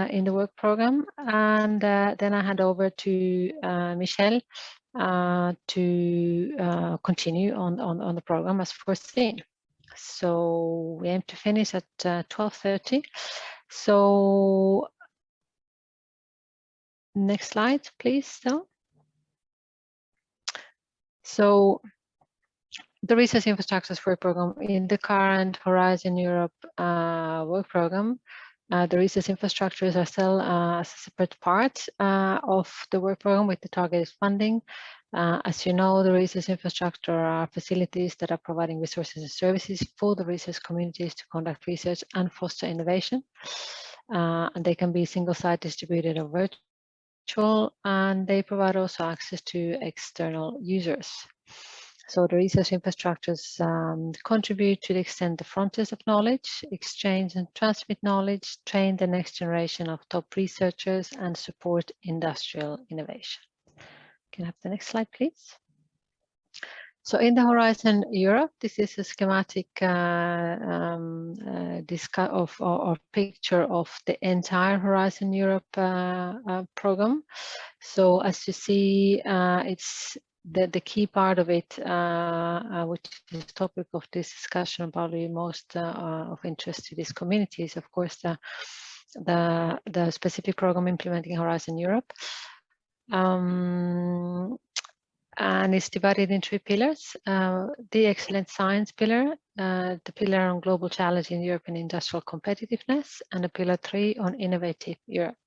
in the work program, and then I hand over to Michel to continue on the program as foreseen. So we aim to finish at 12:30. So next slide, please. So the research infrastructures work program in the current Horizon Europe work program, the research infrastructures are still a separate part of the work program with the targeted funding. As you know, the research infrastructure are facilities that are providing resources and services for the research communities to conduct research and foster innovation. And they can be single-site, distributed, or virtual, and they provide also access to external users. So the research infrastructures contribute to the extent the frontiers of knowledge, exchange and transmit knowledge, train the next generation of top researchers, and support industrial innovation. Can I have the next slide, please? So in the Horizon Europe, this is a schematic or picture of the entire Horizon Europe program. So as you see, it's the key part of it, which is the topic of this discussion, probably most of interest to this community, is of course the specific program implementing Horizon Europe. And it's divided in 3 pillars: the excellent science pillar, the pillar on global challenge in European industrial competitiveness, and the pillar 3 on innovative Europe.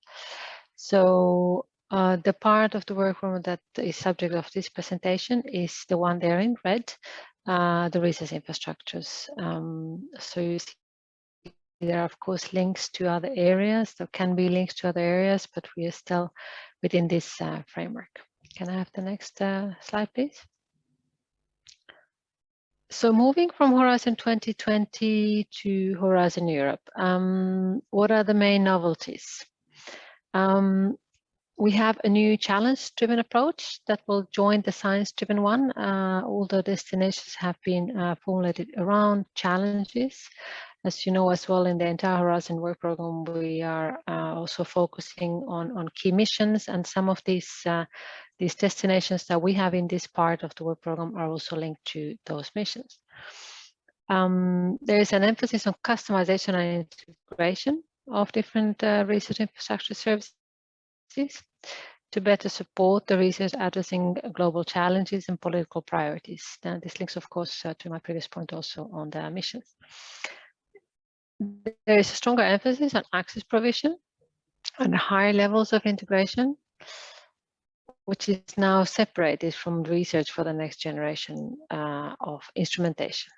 So the part of the work program that is subject of this presentation is the one there in red, the research infrastructures. So you see there are of course links to other areas. There can be links to other areas, but we are still within this framework. Can I have the next slide, please? So moving from Horizon 2020 to Horizon Europe, what are the main novelties? We have a new challenge-driven approach that will join the science-driven one. All the destinations have been formulated around challenges. As you know as well, in the entire Horizon work program, we are also focusing on key missions, and some of these destinations that we have in this part of the work program are also linked to those missions. There is an emphasis on customization and integration of different research infrastructure services to better support the research addressing global challenges and political priorities. And this links, of course, to my previous point also on the missions. There is a stronger emphasis on access provision and higher levels of integration, which is now separated from research for the next generation of instrumentation.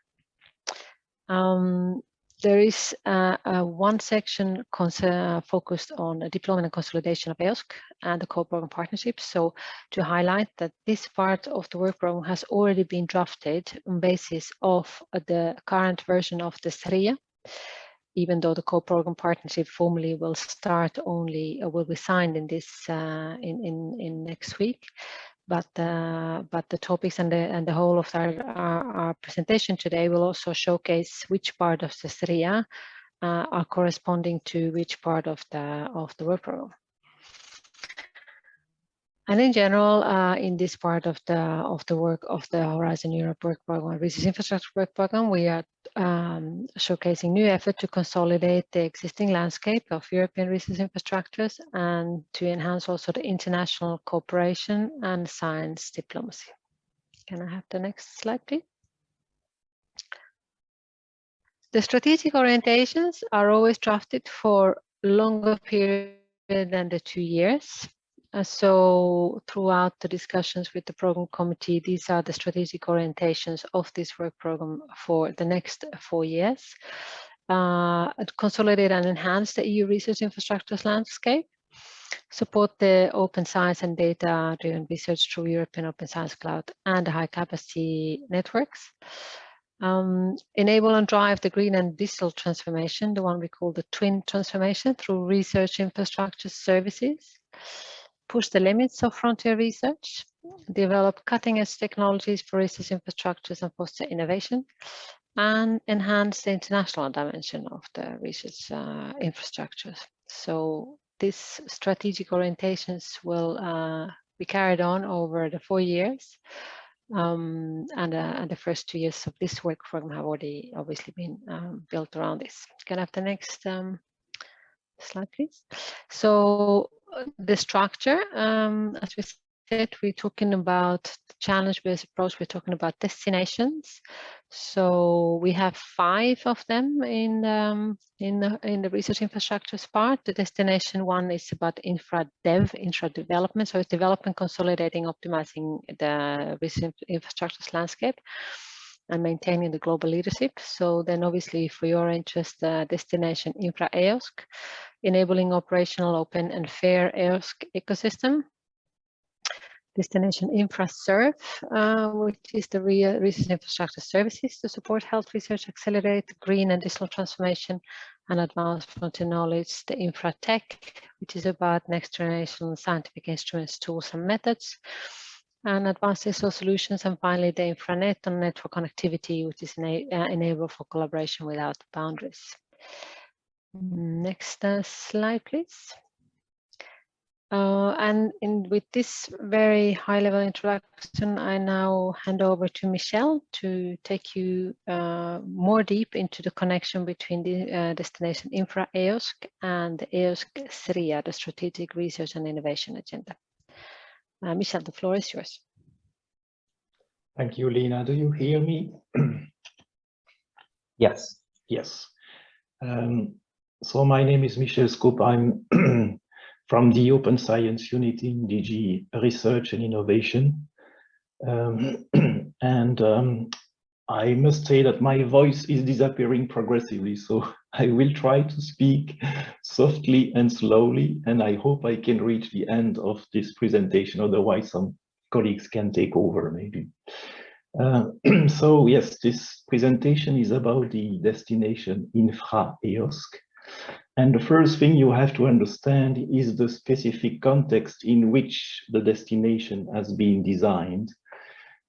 There is one section focused on the deployment and consolidation of EOSC and the co-program partnerships. So to highlight that this part of the work program has already been drafted on basis of the current version of the SRIA, even though the co-program partnership formally will start only, will be signed in this in next week. But the topics and the whole of our presentation today will also showcase which part of the SRIA are corresponding to which part of the work program. And in general, in this part of the work of the Horizon Europe work program, research infrastructure work program, we are showcasing new effort to consolidate the existing landscape of European research infrastructures and to enhance also the international cooperation and science diplomacy. Can I have the next slide, please? The strategic orientations are always drafted for longer period than the 2 years. So throughout the discussions with the program committee, these are the strategic orientations of this work program for the next 4 years. Consolidate and enhance the EU research infrastructures landscape, support the open science and data-driven research through European Open Science Cloud and the high-capacity networks. Enable and drive the green and digital transformation, the one we call the twin transformation, through research infrastructure services. Push the limits of frontier research, develop cutting-edge technologies for research infrastructures and foster innovation, and enhance the international dimension of the research infrastructures. So these strategic orientations will be carried on over the 4 years. And the first 2 years of this work program have already obviously been built around this. Can I have the next slide, please? So the structure, as we said, we're talking about the challenge-based approach. We're talking about destinations. So we have 5 of them in the research infrastructures part. The destination 1 is about infra development. So it's development, consolidating, optimizing the research infrastructures landscape and maintaining the global leadership. So then obviously for your interest, destination INFRAEOSC, enabling operational, open and fair EOSC ecosystem. Destination INFRASERV, which is the research infrastructure services to support health research, accelerate green and digital transformation and advanced frontier knowledge. The INFRATech, which is about next generation scientific instruments, tools and methods, and advanced digital solutions. And finally, the INFRANET on network connectivity, which is enable for collaboration without boundaries. Next slide, please. With this very high-level introduction, I now hand over to Michel to take you more deep into the connection between the destination INFRAEOSC and the EOSC SRIA, the Strategic Research and Innovation Agenda. Michel, the floor is yours. Thank you, Liina. Do you hear me? Yes. So my name is Michel Schouppe. I'm from the Open Science Unit in DG Research and Innovation. I must say that my voice is disappearing progressively, so I will try to speak softly and slowly, and I hope I can reach the end of this presentation, otherwise some colleagues can take over maybe. So yes, this presentation is about the destination INFRAEOSC. And the first thing you have to understand is the specific context in which the destination has been designed.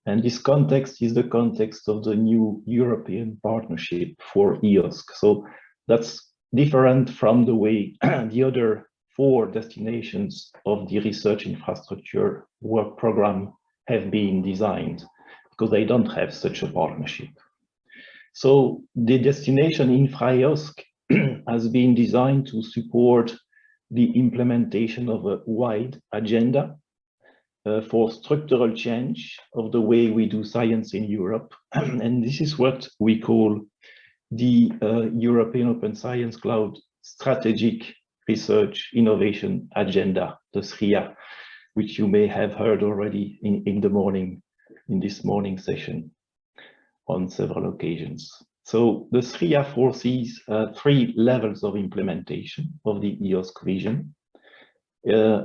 And this context is the context of the new European Partnership for EOSC. So that's different from the way the other 4 destinations of the research infrastructure work program have been designed, because they don't have such a partnership. So the destination INFRAEOSC has been designed to support the implementation of a wide agenda for structural change of the way we do science in Europe. And this is what we call the European Open Science Cloud Strategic Research Innovation Agenda, the SRIA, which you may have heard already in the morning, in this morning session on several occasions. So the SRIA foresees 3 levels of implementation of the EOSC vision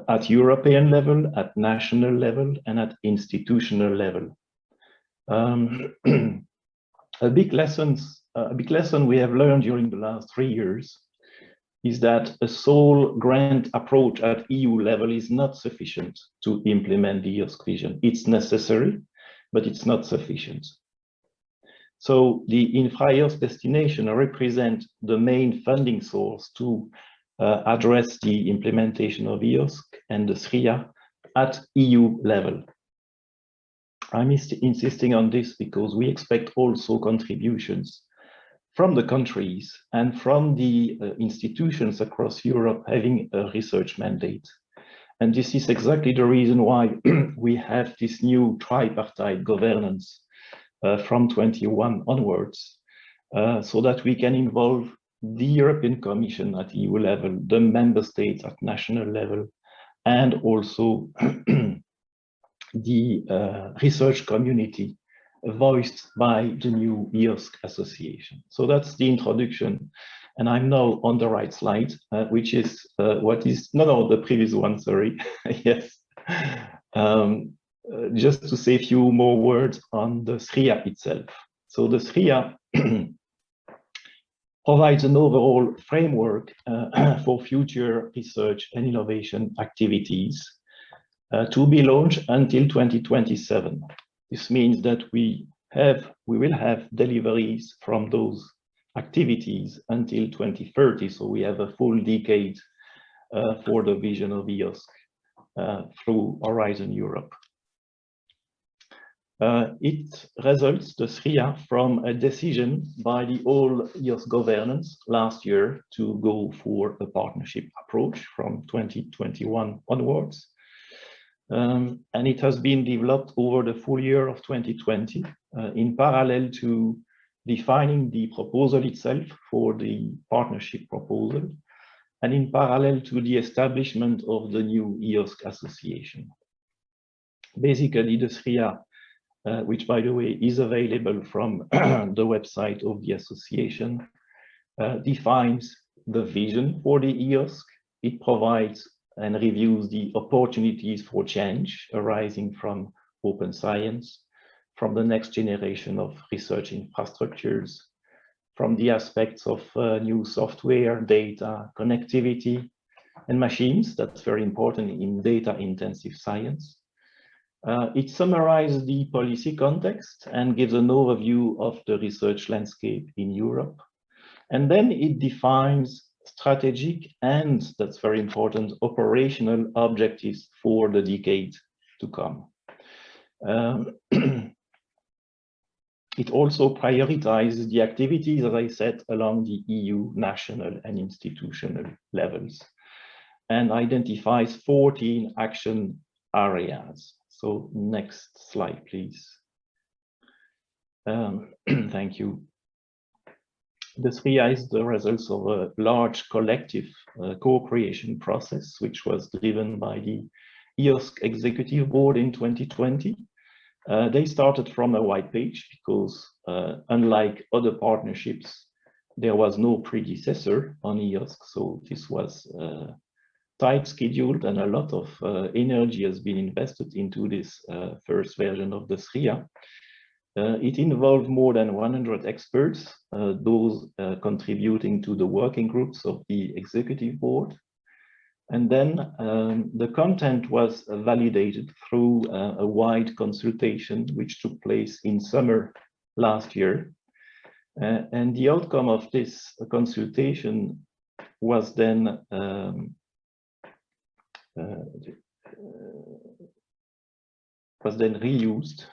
at European level, at national level, and at institutional level. A big lesson we have learned during the last 3 years is that a sole grant approach at EU level is not sufficient to implement the EOSC vision. It's necessary, but it's not sufficient. So the INFRAEOSC destination represent the main funding source to address the implementation of EOSC and the SRIA at EU level. I'm insisting on this because we expect also contributions from the countries and from the institutions across Europe having a research mandate. And this is exactly the reason why we have this new tripartite governance from 21 onwards, so that we can involve the European Commission at EU level, the member states at national level, and also the research community voiced by the new EOSC association. So that's the introduction. And I'm now on the right slide, which is the previous one, sorry. Yes. Just to say a few more words on the SRIA itself. So the SRIA provides an overall framework for future research and innovation activities to be launched until 2027. This means that we will have deliveries from those activities until 2030. So we have a full decade for the vision of EOSC through Horizon Europe. It results, the SRIA, from a decision by the whole EOSC governance last year to go for a partnership approach from 2021 onwards. And it has been developed over the full year of 2020 in parallel to defining the proposal itself for the partnership proposal and in parallel to the establishment of the new EOSC association. Basically, the SRIA, which by the way is available from the website of the association, defines the vision for the EOSC. It provides and reviews the opportunities for change arising from open science, from the next generation of research infrastructures, from the aspects of new software, data, connectivity, and machines. That's very important in data-intensive science. It summarizes the policy context and gives an overview of the research landscape in Europe. And then it defines strategic and, that's very important, operational objectives for the decade to come. It also prioritizes the activities, as I said, along the EU national and institutional levels and identifies 14 action areas. So next slide, please. Thank you. The SRIA is the results of a large collective co-creation process, which was driven by the EOSC Executive Board in 2020. They started from a white page because unlike other partnerships, there was no predecessor on EOSC. So this was tight scheduled and a lot of energy has been invested into this first version of the SRIA. It involved more than 100 experts, those contributing to the working groups of the Executive Board. And then the content was validated through a wide consultation, which took place in summer last year. And the outcome of this consultation was then reused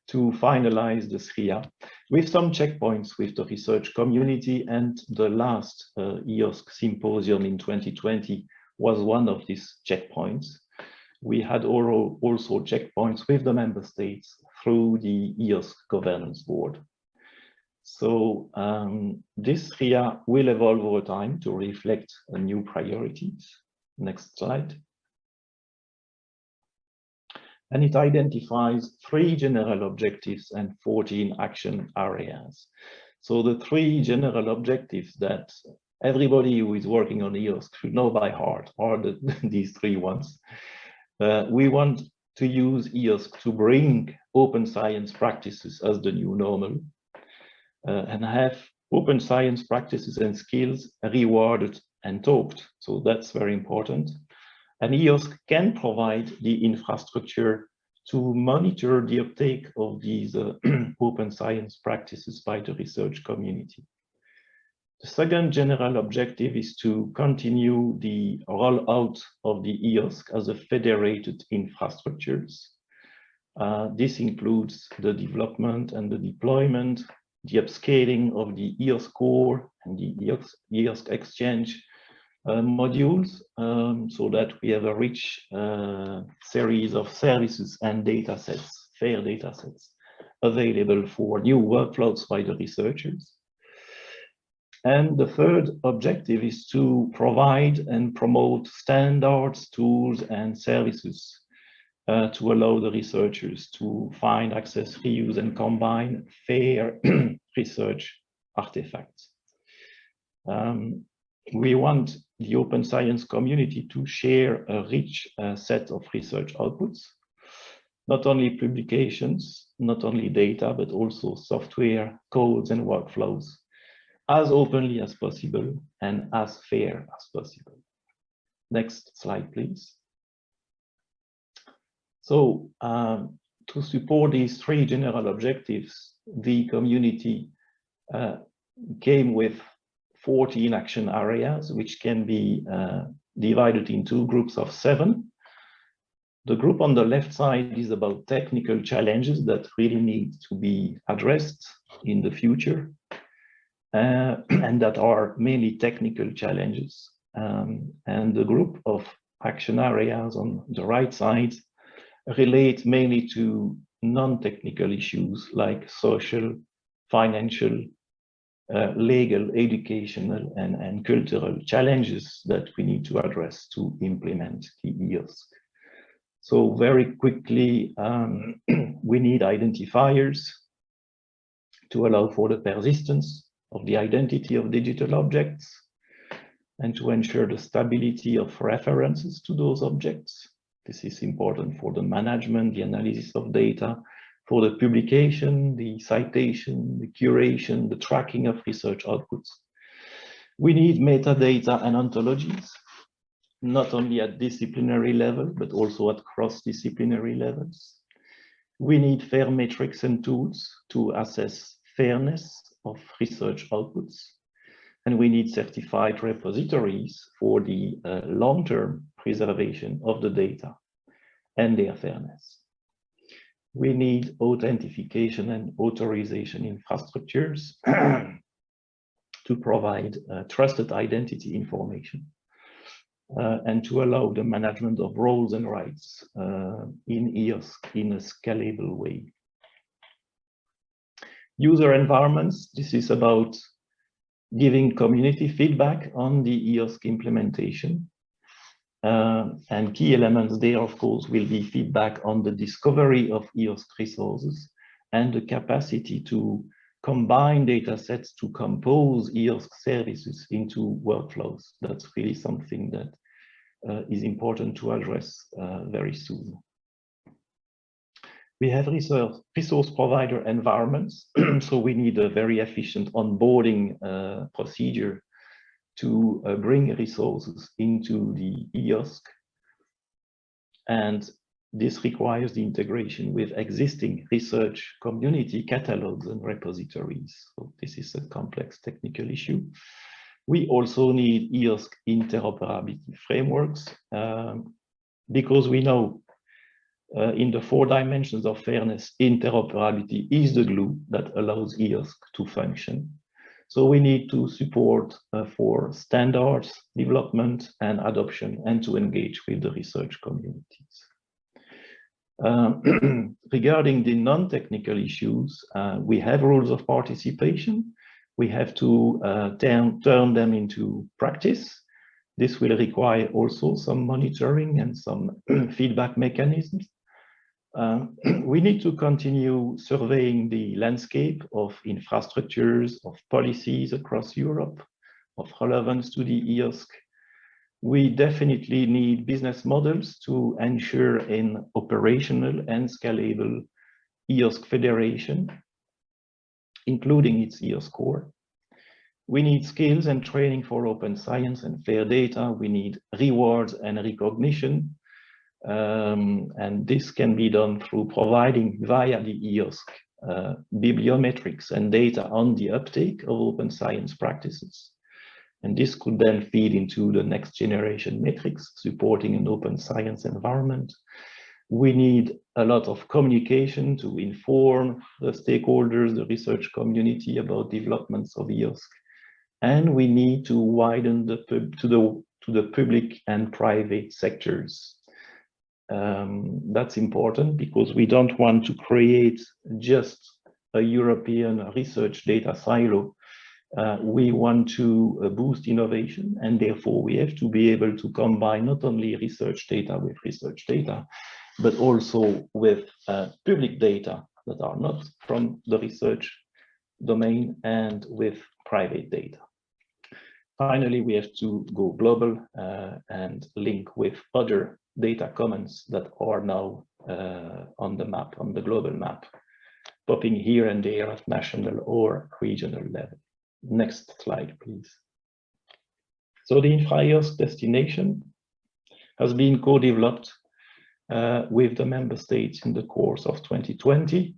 to finalize the SRIA with some checkpoints with the research community, and the last EOSC symposium in 2020 was one of these checkpoints. We had also checkpoints with the member states through the EOSC governance board. So this SRIA will evolve over time to reflect new priorities. Next slide. And it identifies 3 general objectives and 14 action areas. So the 3 general objectives that everybody who is working on EOSC should know by heart are these 3 ones. We want to use EOSC to bring open science practices as the new normal and have open science practices and skills rewarded and taught. So that's very important. And EOSC can provide the infrastructure to monitor the uptake of these open science practices by the research community. The second general objective is to continue the rollout of the EOSC as a federated infrastructures. This includes the development and the deployment, the upscaling of the EOSC core and the EOSC exchange modules, so that we have a rich series of services and data sets, fair data sets, available for new workflows by the researchers. And the third objective is to provide and promote standards, tools, and services to allow the researchers to find, access, reuse, and combine fair research artifacts. We want the open science community to share a rich set of research outputs, not only publications, not only data, but also software, codes, and workflows, as openly as possible and as fair as possible. Next slide, please. So to support these 3 general objectives, the community came with 14 action areas, which can be divided into groups of 7. The group on the left side is about technical challenges that really need to be addressed in the future, and that are mainly technical challenges. And the group of action areas on the right side relate mainly to non-technical issues like social, financial, legal, educational, and cultural challenges that we need to address to implement the EOSC. So very quickly, we need identifiers to allow for the persistence of the identity of digital objects and to ensure the stability of references to those objects. This is important for the management, the analysis of data, for the publication, the citation, the curation, the tracking of research outputs. We need metadata and ontologies, not only at disciplinary level, but also at cross-disciplinary levels. We need fair metrics and tools to assess fairness of research outputs. And we need certified repositories for the long-term preservation of the data and their fairness. We need authentication and authorization infrastructures to provide trusted identity information and to allow the management of roles and rights in EOSC in a scalable way. User environments, this is about giving community feedback on the EOSC implementation. And key elements there, of course, will be feedback on the discovery of EOSC resources and the capacity to combine data sets to compose EOSC services into workflows. That's really something that is important to address very soon. We have resource provider environments, so we need a very efficient onboarding procedure to bring resources into the EOSC. And this requires the integration with existing research community catalogs and repositories. So this is a complex technical issue. We also need EOSC interoperability frameworks because we know in the 4 dimensions of fairness, interoperability is the glue that allows EOSC to function. So we need to support for standards development and adoption and to engage with the research communities. Regarding the non-technical issues, we have rules of participation. We have to turn them into practice. This will require also some monitoring and some feedback mechanisms. We need to continue surveying the landscape of infrastructures, of policies across Europe, of relevance to the EOSC. We definitely need business models to ensure an operational and scalable EOSC federation, including its EOSC core. We need skills and training for open science and fair data. We need rewards and recognition. And this can be done through providing via the EOSC bibliometrics and data on the uptake of open science practices. And this could then feed into the next generation metrics supporting an open science environment. We need a lot of communication to inform the stakeholders, the research community about developments of EOSC. And we need to widen to the public and private sectors. That's important because we don't want to create just a European research data silo. We want to boost innovation, and therefore we have to be able to combine not only research data with research data, but also with public data that are not from the research domain and with private data. Finally, we have to go global and link with other data commons that are now on the map, on the global map, popping here and there at national or regional level. Next slide, please. So the INFRAEOSC destination has been co-developed with the member states in the course of 2020.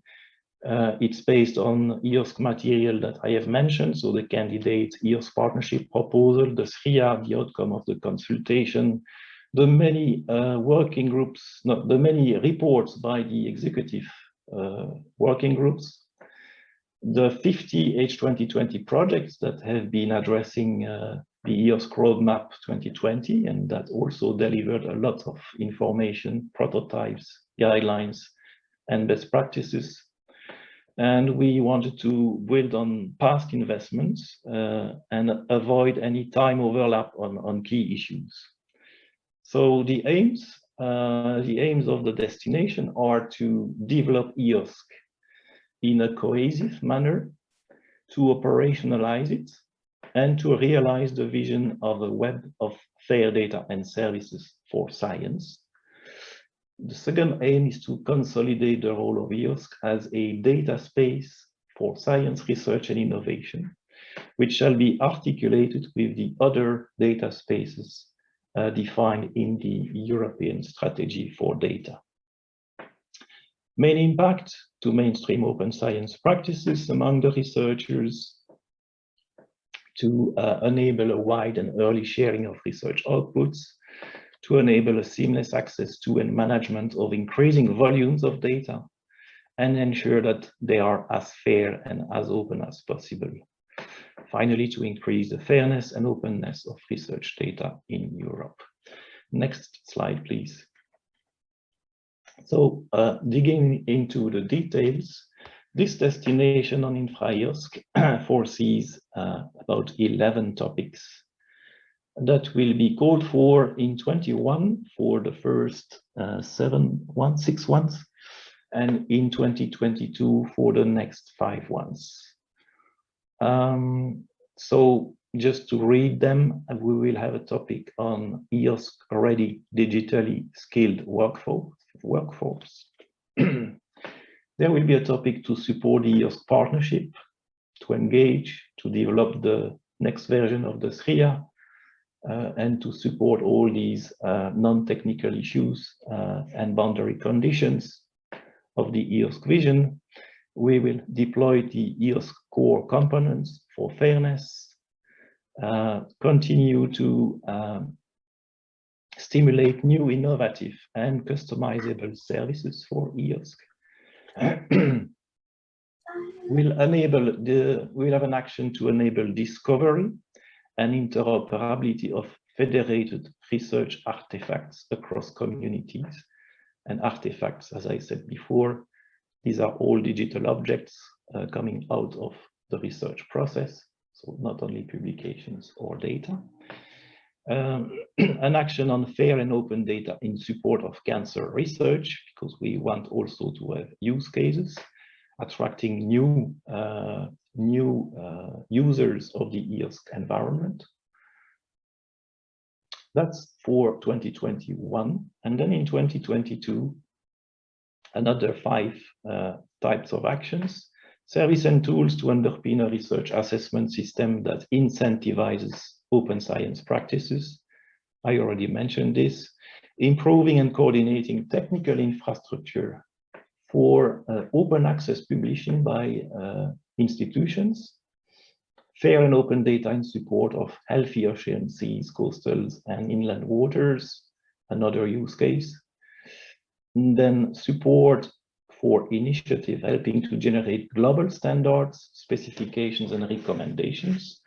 It's based on EOSC material that I have mentioned, so the candidate EOSC partnership proposal, the SRIA, the outcome of the consultation, the many working groups, the many reports by the executive working groups, the 50 H2020 projects that have been addressing the EOSC roadmap 2020, and that also delivered a lot of information, prototypes, guidelines, and best practices. And we wanted to build on past investments and avoid any time overlap on key issues. So the aims of the destination are to develop EOSC in a cohesive manner, to operationalize it, and to realize the vision of a web of fair data and services for science. The second aim is to consolidate the role of EOSC as a data space for science research and innovation, which shall be articulated with the other data spaces defined in the European Strategy for Data. Main impact to mainstream open science practices among the researchers, to enable a wide and early sharing of research outputs, to enable a seamless access to and management of increasing volumes of data, and ensure that they are as fair and as open as possible. Finally, to increase the fairness and openness of research data in Europe. Next slide, please. So digging into the details, this destination on INFRAEOSC foresees about 11 topics that will be called for in 21 for the first 6 ones, and in 2022 for the next 5 ones. So just to read them, we will have a topic on EOSC-ready digitally skilled workforce. There will be a topic to support the EOSC partnership, to engage, to develop the next version of the SRIA, and to support all these non-technical issues and boundary conditions of the EOSC vision. We will deploy the EOSC core components for fairness, continue to stimulate new innovative and customizable services for EOSC. We'll have an action to enable discovery and interoperability of federated research artifacts across communities. And artifacts, as I said before, these are all digital objects coming out of the research process, so not only publications or data. An action on fair and open data in support of cancer research, because we want also to have use cases, attracting new users of the EOSC environment. That's for 2021. And then in 2022, another 5 types of actions. Service and tools to underpin a research assessment system that incentivizes open science practices. I already mentioned this. Improving and coordinating technical infrastructure for open access publishing by institutions. Fair and open data in support of healthy ocean, seas, coastals, and inland waters, another use case. And then support for initiative helping to generate global standards, specifications, and recommendations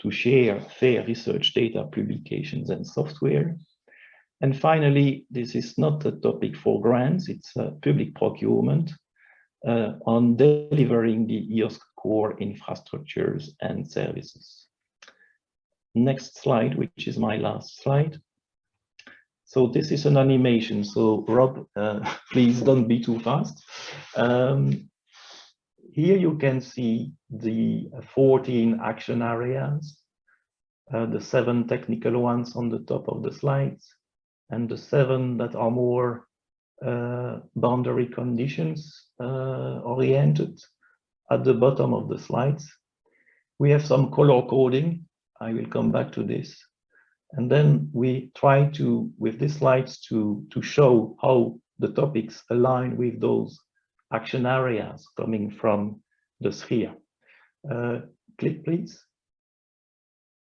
to share fair research data, publications, and software. And finally, this is not a topic for grants, it's public procurement on delivering the EOSC core infrastructures and services. Next slide, which is my last slide. So this is an animation. So Rob, please don't be too fast. Here you can see the 14 action areas, the 7 technical ones on the top of the slides, and the 7 that are more boundary conditions oriented at the bottom of the slides. We have some color coding. I will come back to this. And then we try to, with these slides, to show how the topics align with those action areas coming from the SRIA. Click, please.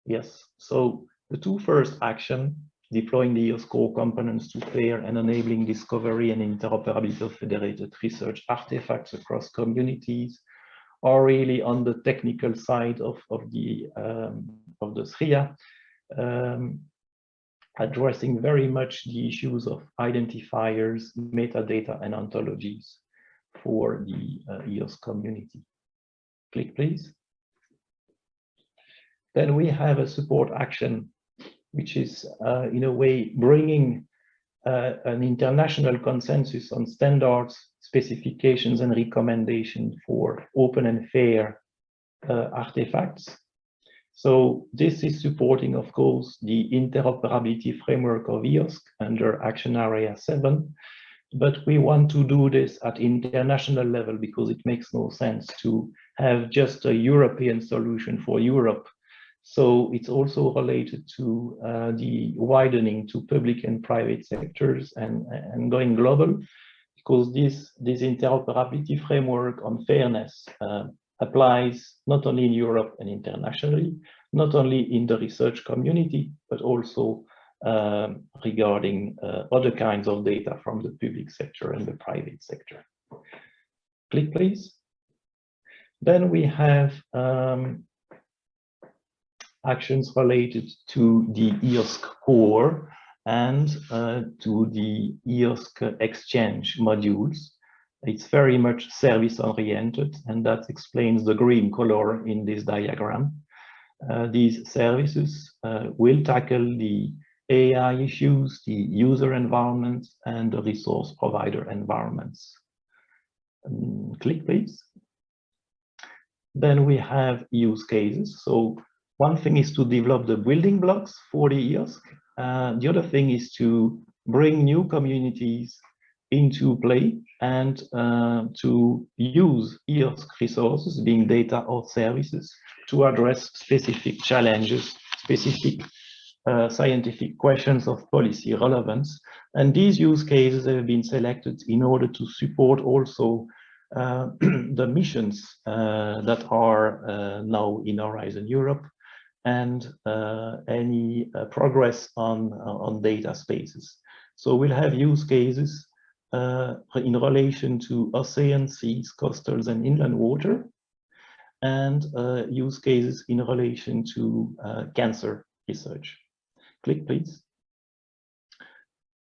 Yes, so the two first actions, deploying the EOSC core components to FAIR and enabling discovery and interoperability of federated research artifacts across communities, are really on the technical side of the SRIA, addressing very much the issues of identifiers, metadata, and ontologies for the EOSC community. Click, please. Then we have a support action, which is in a way bringing an international consensus on standards, specifications, and recommendations for open and fair artifacts. So this is supporting, of course, the interoperability framework of EOSC under Action Area 7. But we want to do this at international level because it makes no sense to have just a European solution for Europe. So it's also related to the widening to public and private sectors and going global, because this interoperability framework on fairness applies not only in Europe and internationally, not only in the research community, but also regarding other kinds of data from the public sector and the private sector. Click, please. Then we have actions related to the EOSC core and to the EOSC exchange modules. It's very much service oriented, and that explains the green color in this diagram. These services will tackle the AI issues, the user environments, and the resource provider environments. Click, please. Then we have use cases. So one thing is to develop the building blocks for the EOSC. The other thing is to bring new communities into play and to use EOSC resources, being data or services, to address specific challenges, specific scientific questions of policy relevance. And these use cases have been selected in order to support also the missions that are now in Horizon Europe, and any progress on data spaces. So we'll have use cases in relation to ocean, seas, coastals, and inland water, and use cases in relation to cancer research. Click, please.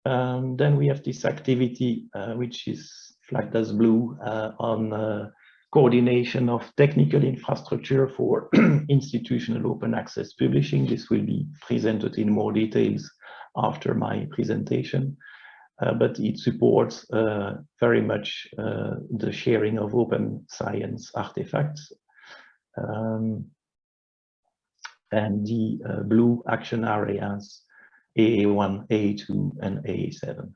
Then we have this activity, which is flagged as blue, on coordination of technical infrastructure for institutional open access publishing. This will be presented in more details after my presentation, but it supports very much the sharing of open science artifacts. And the blue action areas AA1, AA2, and AA7.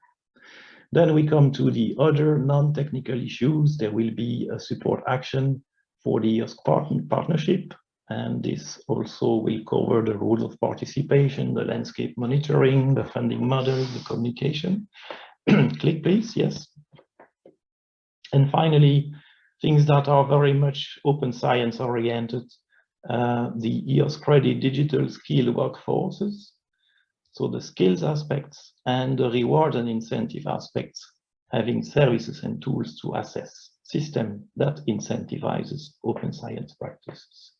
Then we come to the other non-technical issues. There will be a support action for the EOSC partnership, and this also will cover the rules of participation, the landscape monitoring, the funding model, the communication. Click, please. Yes. And finally, things that are very much open science oriented, the EOSC-ready digital skill workforces. So the skills aspects and the reward and incentive aspects, having services and tools to assess system that incentivizes open science practices.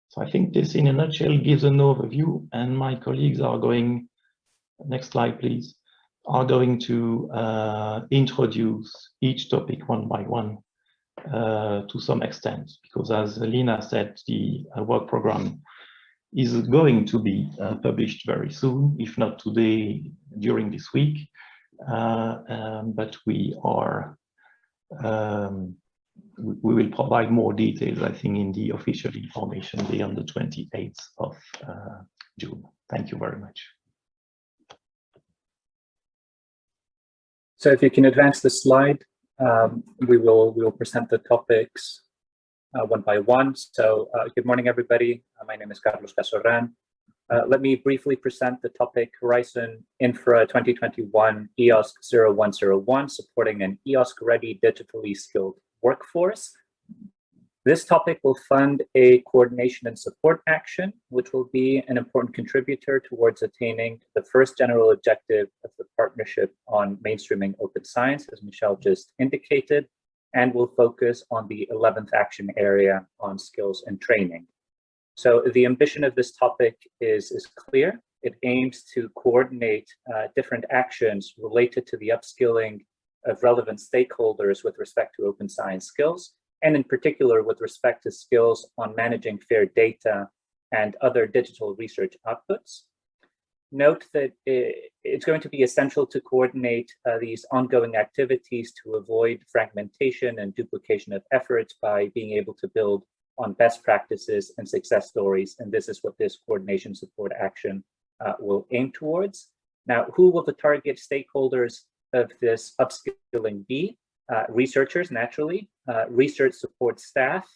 So I think this in a nutshell gives an overview, and my colleagues are going, next slide please, are going to introduce each topic one by one to some extent, because as Liina said, the work program is going to be published very soon, if not today, during this week. But we are, we will provide more details, I think, in the official information day on the 28th of June. Thank you very much. So if you can advance the slide, we will present the topics one by one. So good morning, everybody. My name is Carlos Casorran. Let me briefly present the topic Horizon Infra 2021 EOSC 0101, supporting an EOSC-ready digitally skilled workforce. This topic will fund a coordination and support action, which will be an important contributor towards attaining the first general objective of the partnership on mainstreaming open science, as Michel just indicated, and will focus on the 11th action area on skills and training. So the ambition of this topic is clear. It aims to coordinate different actions related to the upskilling of relevant stakeholders with respect to open science skills, and in particular with respect to skills on managing fair data and other digital research outputs. Note that it's going to be essential to coordinate these ongoing activities to avoid fragmentation and duplication of efforts by being able to build on best practices and success stories. And this is what this coordination support action will aim towards. Now, who will the target stakeholders of this upskilling be? Researchers, naturally, research support staff,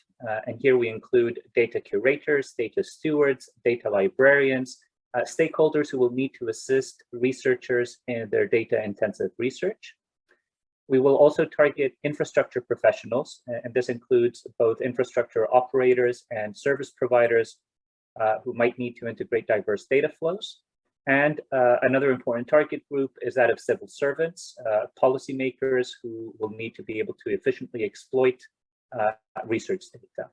and here we include data curators, data stewards, data librarians, stakeholders who will need to assist researchers in their data-intensive research. We will also target infrastructure professionals, and this includes both infrastructure operators and service providers who might need to integrate diverse data flows. And another important target group is that of civil servants, policymakers who will need to be able to efficiently exploit research data.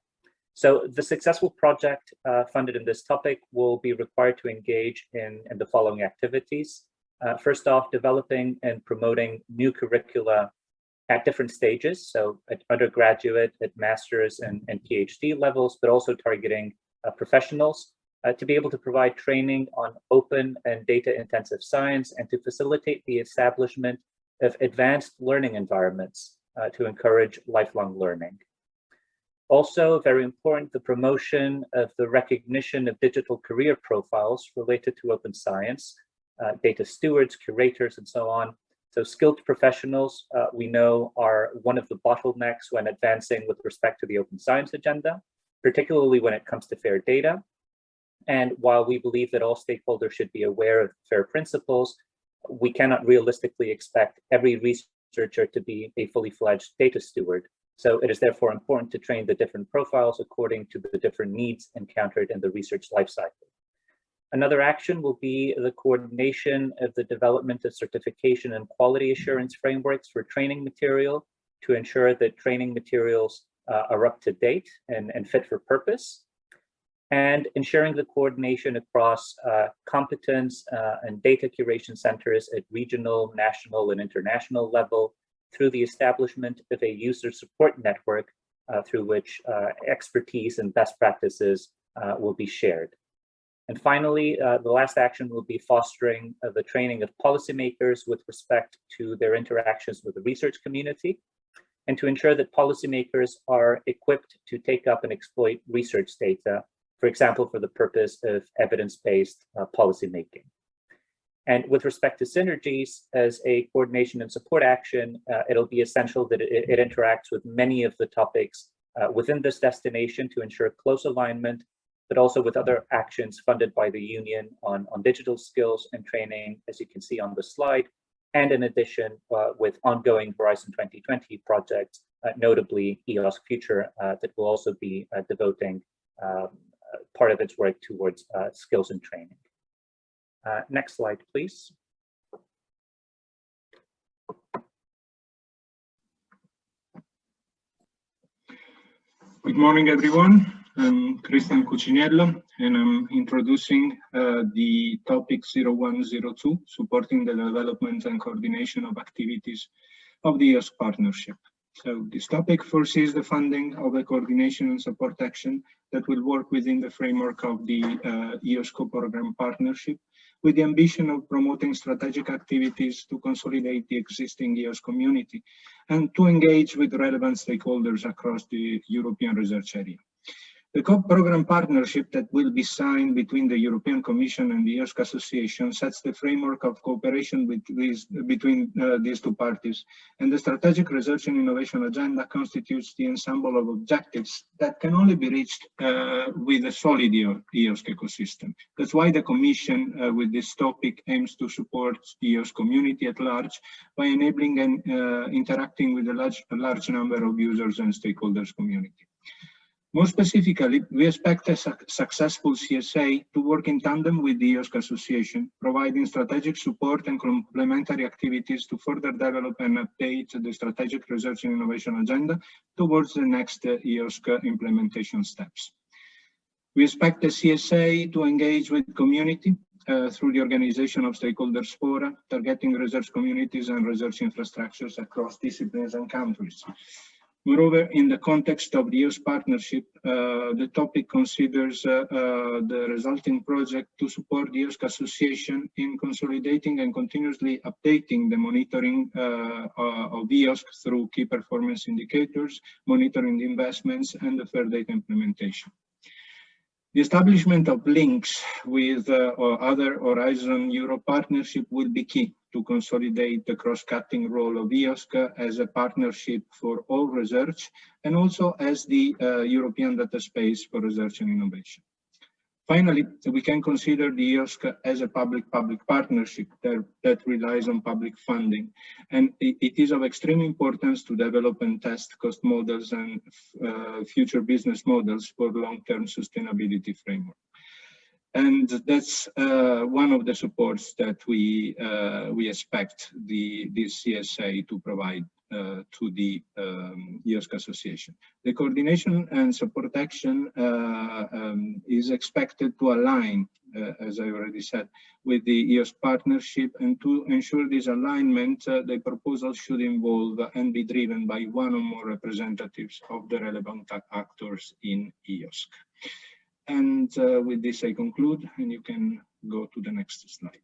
So the successful project funded in this topic will be required to engage in the following activities. First off, developing and promoting new curricula at different stages, so at undergraduate, at master's and PhD levels, but also targeting professionals to be able to provide training on open and data-intensive science and to facilitate the establishment of advanced learning environments to encourage lifelong learning. Also, very important, the promotion of the recognition of digital career profiles related to open science, data stewards, curators, and so on. So skilled professionals, we know, are one of the bottlenecks when advancing with respect to the open science agenda, particularly when it comes to fair data. And while we believe that all stakeholders should be aware of FAIR principles, we cannot realistically expect every researcher to be a fully fledged data steward. So it is therefore important to train the different profiles according to the different needs encountered in the research lifecycle. Another action will be the coordination of the development of certification and quality assurance frameworks for training material to ensure that training materials are up to date and fit for purpose, and ensuring the coordination across competence and data curation centers at regional, national, and international level through the establishment of a user support network through which expertise and best practices will be shared. And finally, the last action will be fostering the training of policymakers with respect to their interactions with the research community, and to ensure that policymakers are equipped to take up and exploit research data, for example, for the purpose of evidence-based policymaking. And with respect to synergies, as a coordination and support action, it'll be essential that it interacts with many of the topics within this destination to ensure close alignment, but also with other actions funded by the Union on digital skills and training, as you can see on the slide, and in addition, with ongoing Horizon 2020 projects, notably EOSC Future, that will also be devoting part of its work towards skills and training. Next slide, please. Good morning, everyone. I'm Cristian Cuciniello, and I'm introducing the topic 0102, supporting the development and coordination of activities of the EOSC partnership. So this topic foresees the funding of a coordination and support action that will work within the framework of the EOSC program partnership, with the ambition of promoting strategic activities to consolidate the existing EOSC community and to engage with relevant stakeholders across the European research area. The co-program partnership that will be signed between the European Commission and the EOSC Association sets the framework of cooperation between these two parties, and the Strategic Research and Innovation Agenda constitutes the ensemble of objectives that can only be reached with a solid EOSC ecosystem. That's why the Commission, with this topic, aims to support the EOSC community at large by enabling and interacting with a large number of users and stakeholders community. More specifically, we expect a successful CSA to work in tandem with the EOSC Association, providing strategic support and complementary activities to further develop and update the Strategic Research and Innovation Agenda towards the next EOSC implementation steps. We expect the CSA to engage with community through the organization of stakeholders fora, targeting research communities and research infrastructures across disciplines and countries. Moreover, in the context of the EOSC partnership, the topic considers the resulting project to support the EOSC Association in consolidating and continuously updating the monitoring of EOSC through key performance indicators, monitoring the investments, and the fair data implementation. The establishment of links with other Horizon Europe partnership will be key to consolidate the cross-cutting role of EOSC as a partnership for all research and also as the European data space for research and innovation. Finally, we can consider the EOSC as a public-public partnership that relies on public funding, and it is of extreme importance to develop and test cost models and future business models for long-term sustainability framework. And that's one of the supports that we expect this CSA to provide to the EOSC Association. The coordination and support action is expected to align, as I already said, with the EOSC partnership, and to ensure this alignment, the proposal should involve and be driven by one or more representatives of the relevant actors in EOSC. And with this, I conclude, and you can go to the next slide.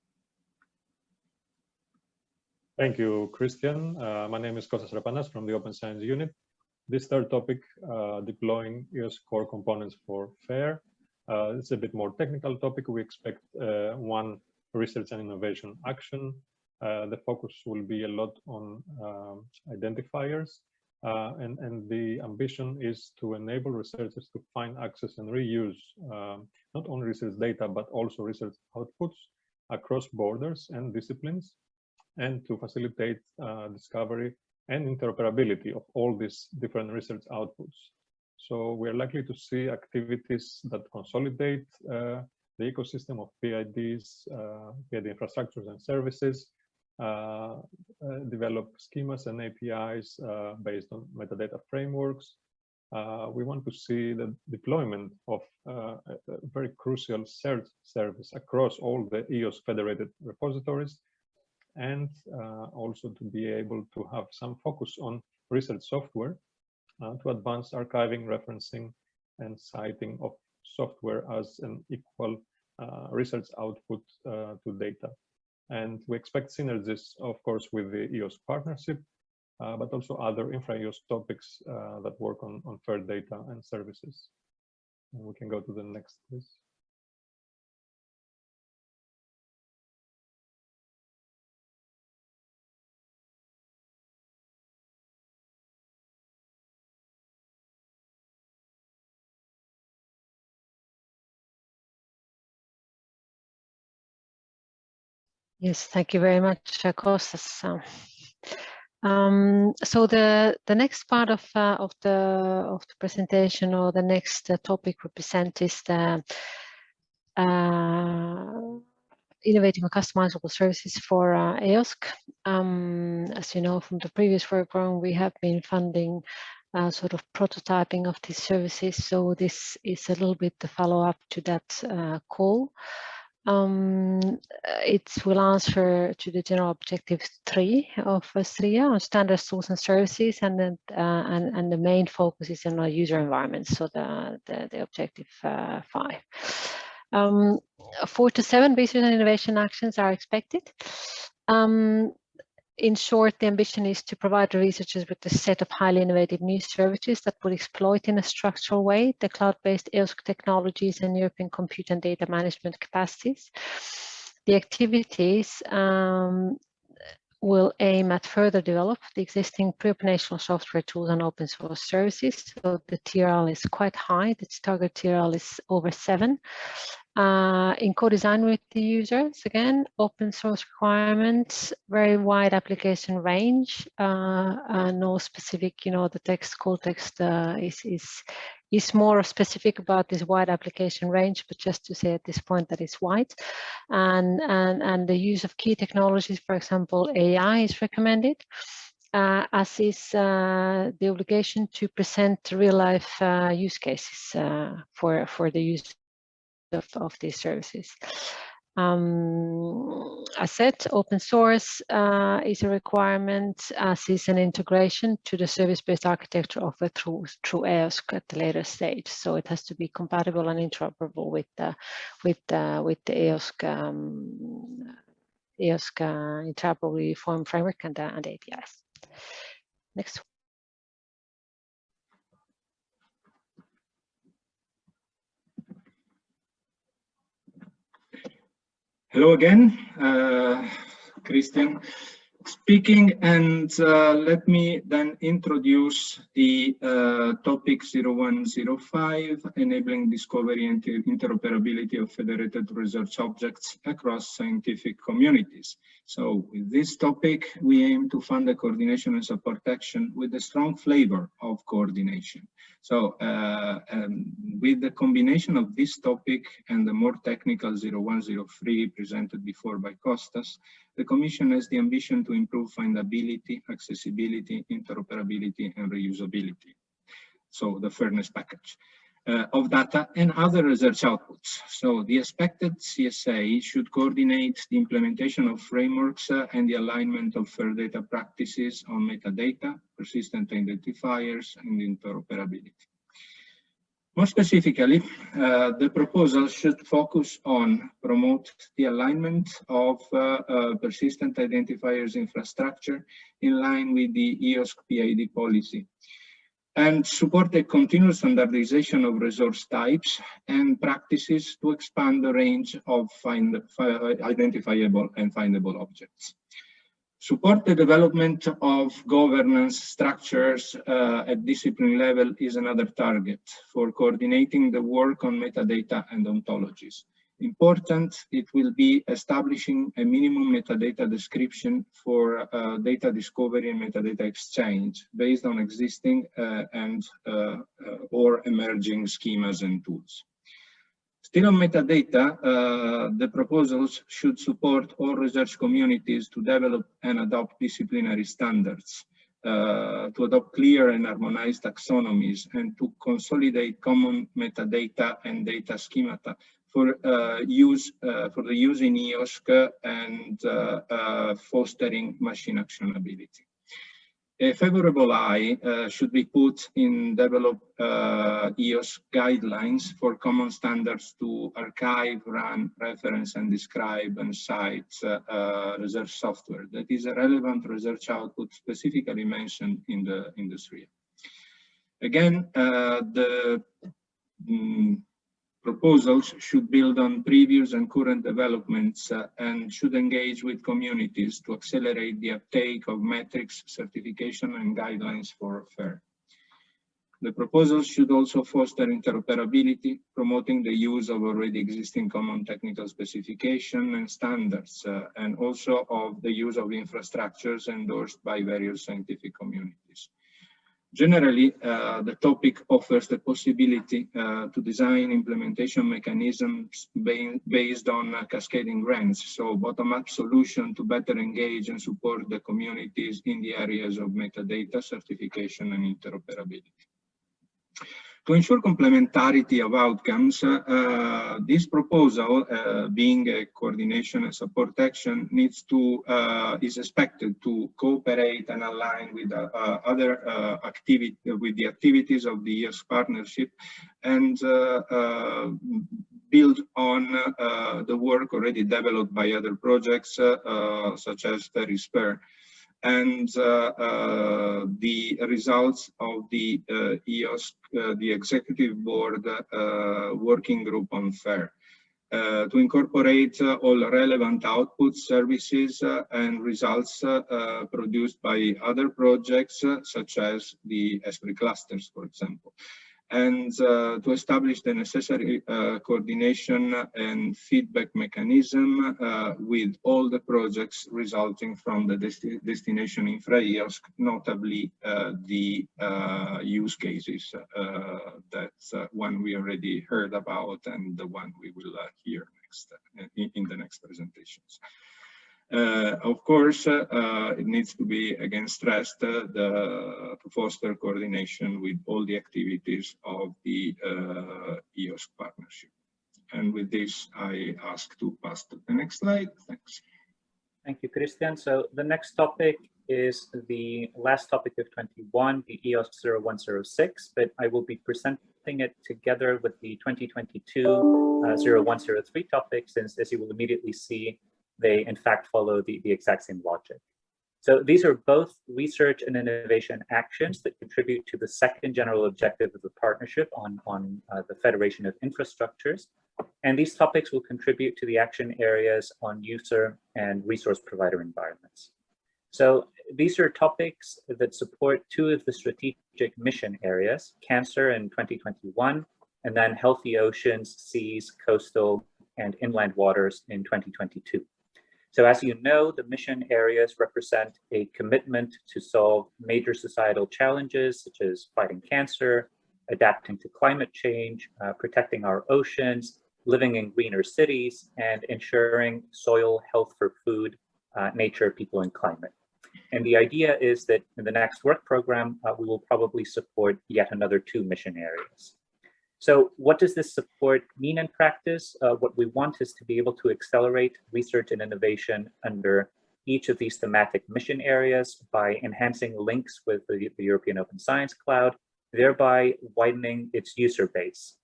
Thank you, Christian. My name is Kostas Rapanas from the Open Science Unit. This third topic, deploying EOSC core components for FAIR. It's a bit more technical topic. We expect one research and innovation action. The focus will be a lot on identifiers. And the ambition is to enable researchers to find, access, and reuse not only research data, but also research outputs across borders and disciplines, and to facilitate discovery and interoperability of all these different research outputs. So we're likely to see activities that consolidate the ecosystem of PIDs, PID infrastructures and services, develop schemas and APIs based on metadata frameworks. We want to see the deployment of a very crucial search service across all the EOSC federated repositories, and also to be able to have some focus on research software to advance archiving, referencing, and citing of software as an equal research output to data. And we expect synergies, of course, with the EOSC partnership, but also other INFRAEOSC topics that work on fair data and services. And we can go to the next, please. Yes, thank you very much, Kostas. So the next part of the presentation, or the next topic we present, is the innovative and customizable services for EOSC. As you know from the previous work program, we have been funding sort of prototyping of these services. So this is a little bit the follow-up to that call. It will answer to the general objective 3 of SRIA on standard tools and services, and then and the main focus is on our user environment. So the objective 5. 4 to 7 research and innovation actions are expected. in short, the ambition is to provide the researchers with a set of highly innovative new services that would exploit in a structural way the cloud-based EOSC technologies and European compute and data management capacities. The activities will aim at further develop the existing pre-operational software tools and open source services. So the TRL is quite high. The target TRL is over 7. In co-design with the users, again, open source requirements, very wide application range, no specific, the text, code text is more specific about this wide application range, but just to say at this point that it's wide. And the use of key technologies, for example, AI is recommended, as is the obligation to present real-life use cases for the use of these services. As said, open source is a requirement, as is an integration to the service-based architecture offered through EOSC at the later stage. So it has to be compatible and interoperable with the EOSC interoperable reform framework and APIs. Next. Hello again, Christian speaking, and let me then introduce the topic 0105, enabling discovery and interoperability of federated research objects across scientific communities. So with this topic, we aim to fund the coordination and support action with a strong flavor of coordination. So with the combination of this topic and the more technical 0103 presented before by Kostas, the Commission has the ambition to improve findability, accessibility, interoperability, and reusability. So the fairness package of data and other research outputs. So the expected CSA should coordinate the implementation of frameworks and the alignment of fair data practices on metadata, persistent identifiers, and interoperability. More specifically, the proposal should focus on promote the alignment of persistent identifiers infrastructure in line with the EOSC PID policy, and support a continuous standardization of resource types and practices to expand the range of identifiable and findable objects. Support the development of governance structures at discipline level is another target for coordinating the work on metadata and ontologies. Important, it will be establishing a minimum metadata description for data discovery and metadata exchange based on existing or emerging schemas and tools. Still on metadata, the proposals should support all research communities to develop and adopt disciplinary standards, to adopt clear and harmonized taxonomies, and to consolidate common metadata and data schemata for the use in EOSC and fostering machine actionability. A favorable eye should be put in develop EOSC guidelines for common standards to archive, run, reference, and describe and cite research software that is a relevant research output specifically mentioned in the SRIA. Again, the proposals should build on previous and current developments and should engage with communities to accelerate the uptake of metrics, certification, and guidelines for FAIR. The proposals should also foster interoperability, promoting the use of already existing common technical specification and standards, and also of the use of infrastructures endorsed by various scientific communities. Generally, the topic offers the possibility to design implementation mechanisms based on cascading grants, so bottom-up solution to better engage and support the communities in the areas of metadata, certification, and interoperability. To ensure complementarity of outcomes, this proposal, being a coordination and support action, is expected to cooperate and align with with the activities of the EOSC partnership and build on the work already developed by other projects such as FAIR. and the results of the EOSC, the Executive Board Working Group on FAIR, to incorporate all relevant outputs, services, and results produced by other projects, such as the ESPRI clusters, for example, and to establish the necessary coordination and feedback mechanism with all the projects resulting from the destination INFRAEOSC, notably the use cases. That's one we already heard about and the one we will hear next in the next presentations. Of course, it needs to be again stressed to foster coordination with all the activities of the EOSC partnership. And with this, I ask to pass to the next slide. Thanks. Thank you, Christian. So the next topic is the last topic of 21, the EOSC 0106, but I will be presenting it together with the 2022 0103 topic, since as you will immediately see, they in fact follow the exact same logic. So these are both research and innovation actions that contribute to the second general objective of the partnership on the Federation of Infrastructures. And these topics will contribute to the action areas on user and resource provider environments. So these are topics that support two of the strategic mission areas, cancer in 2021, and then healthy oceans, seas, coastal, and inland waters in 2022. So as you know, the mission areas represent a commitment to solve major societal challenges, such as fighting cancer, adapting to climate change, protecting our oceans, living in greener cities, and ensuring soil health for food, nature, people, and climate. And the idea is that in the next work program, we will probably support yet another 2 mission areas. So what does this support mean in practice? What we want is to be able to accelerate research and innovation under each of these thematic mission areas by enhancing links with the European Open Science Cloud, thereby widening its user base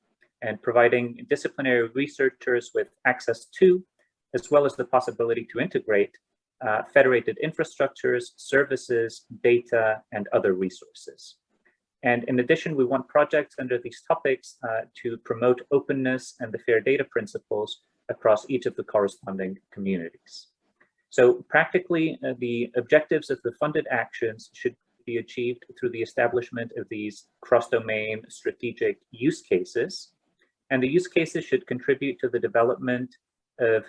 and providing disciplinary researchers with access to, as well as the possibility to integrate federated infrastructures, services, data, and other resources. And in addition, we want projects under these topics to promote openness and the fair data principles across each of the corresponding communities. So practically, the objectives of the funded actions should be achieved through the establishment of these cross-domain strategic use cases. And the use cases should contribute to the development of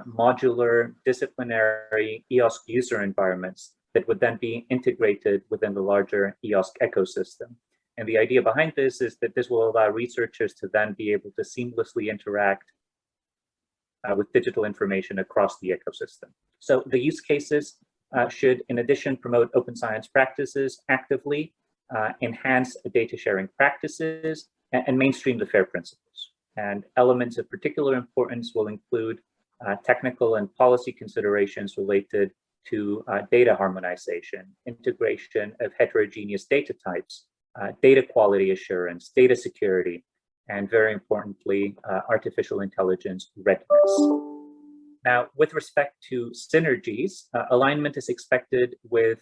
modular, disciplinary EOSC user environments that would then be integrated within the larger EOSC ecosystem. And the idea behind this is that this will allow researchers to then be able to seamlessly interact with digital information across the ecosystem. So the use cases should, in addition, promote open science practices actively, enhance data sharing practices, and mainstream the FAIR principles. And elements of particular importance will include technical and policy considerations related to data harmonization, integration of heterogeneous data types, data quality assurance, data security, and very importantly, artificial intelligence readiness. Now, with respect to synergies, alignment is expected with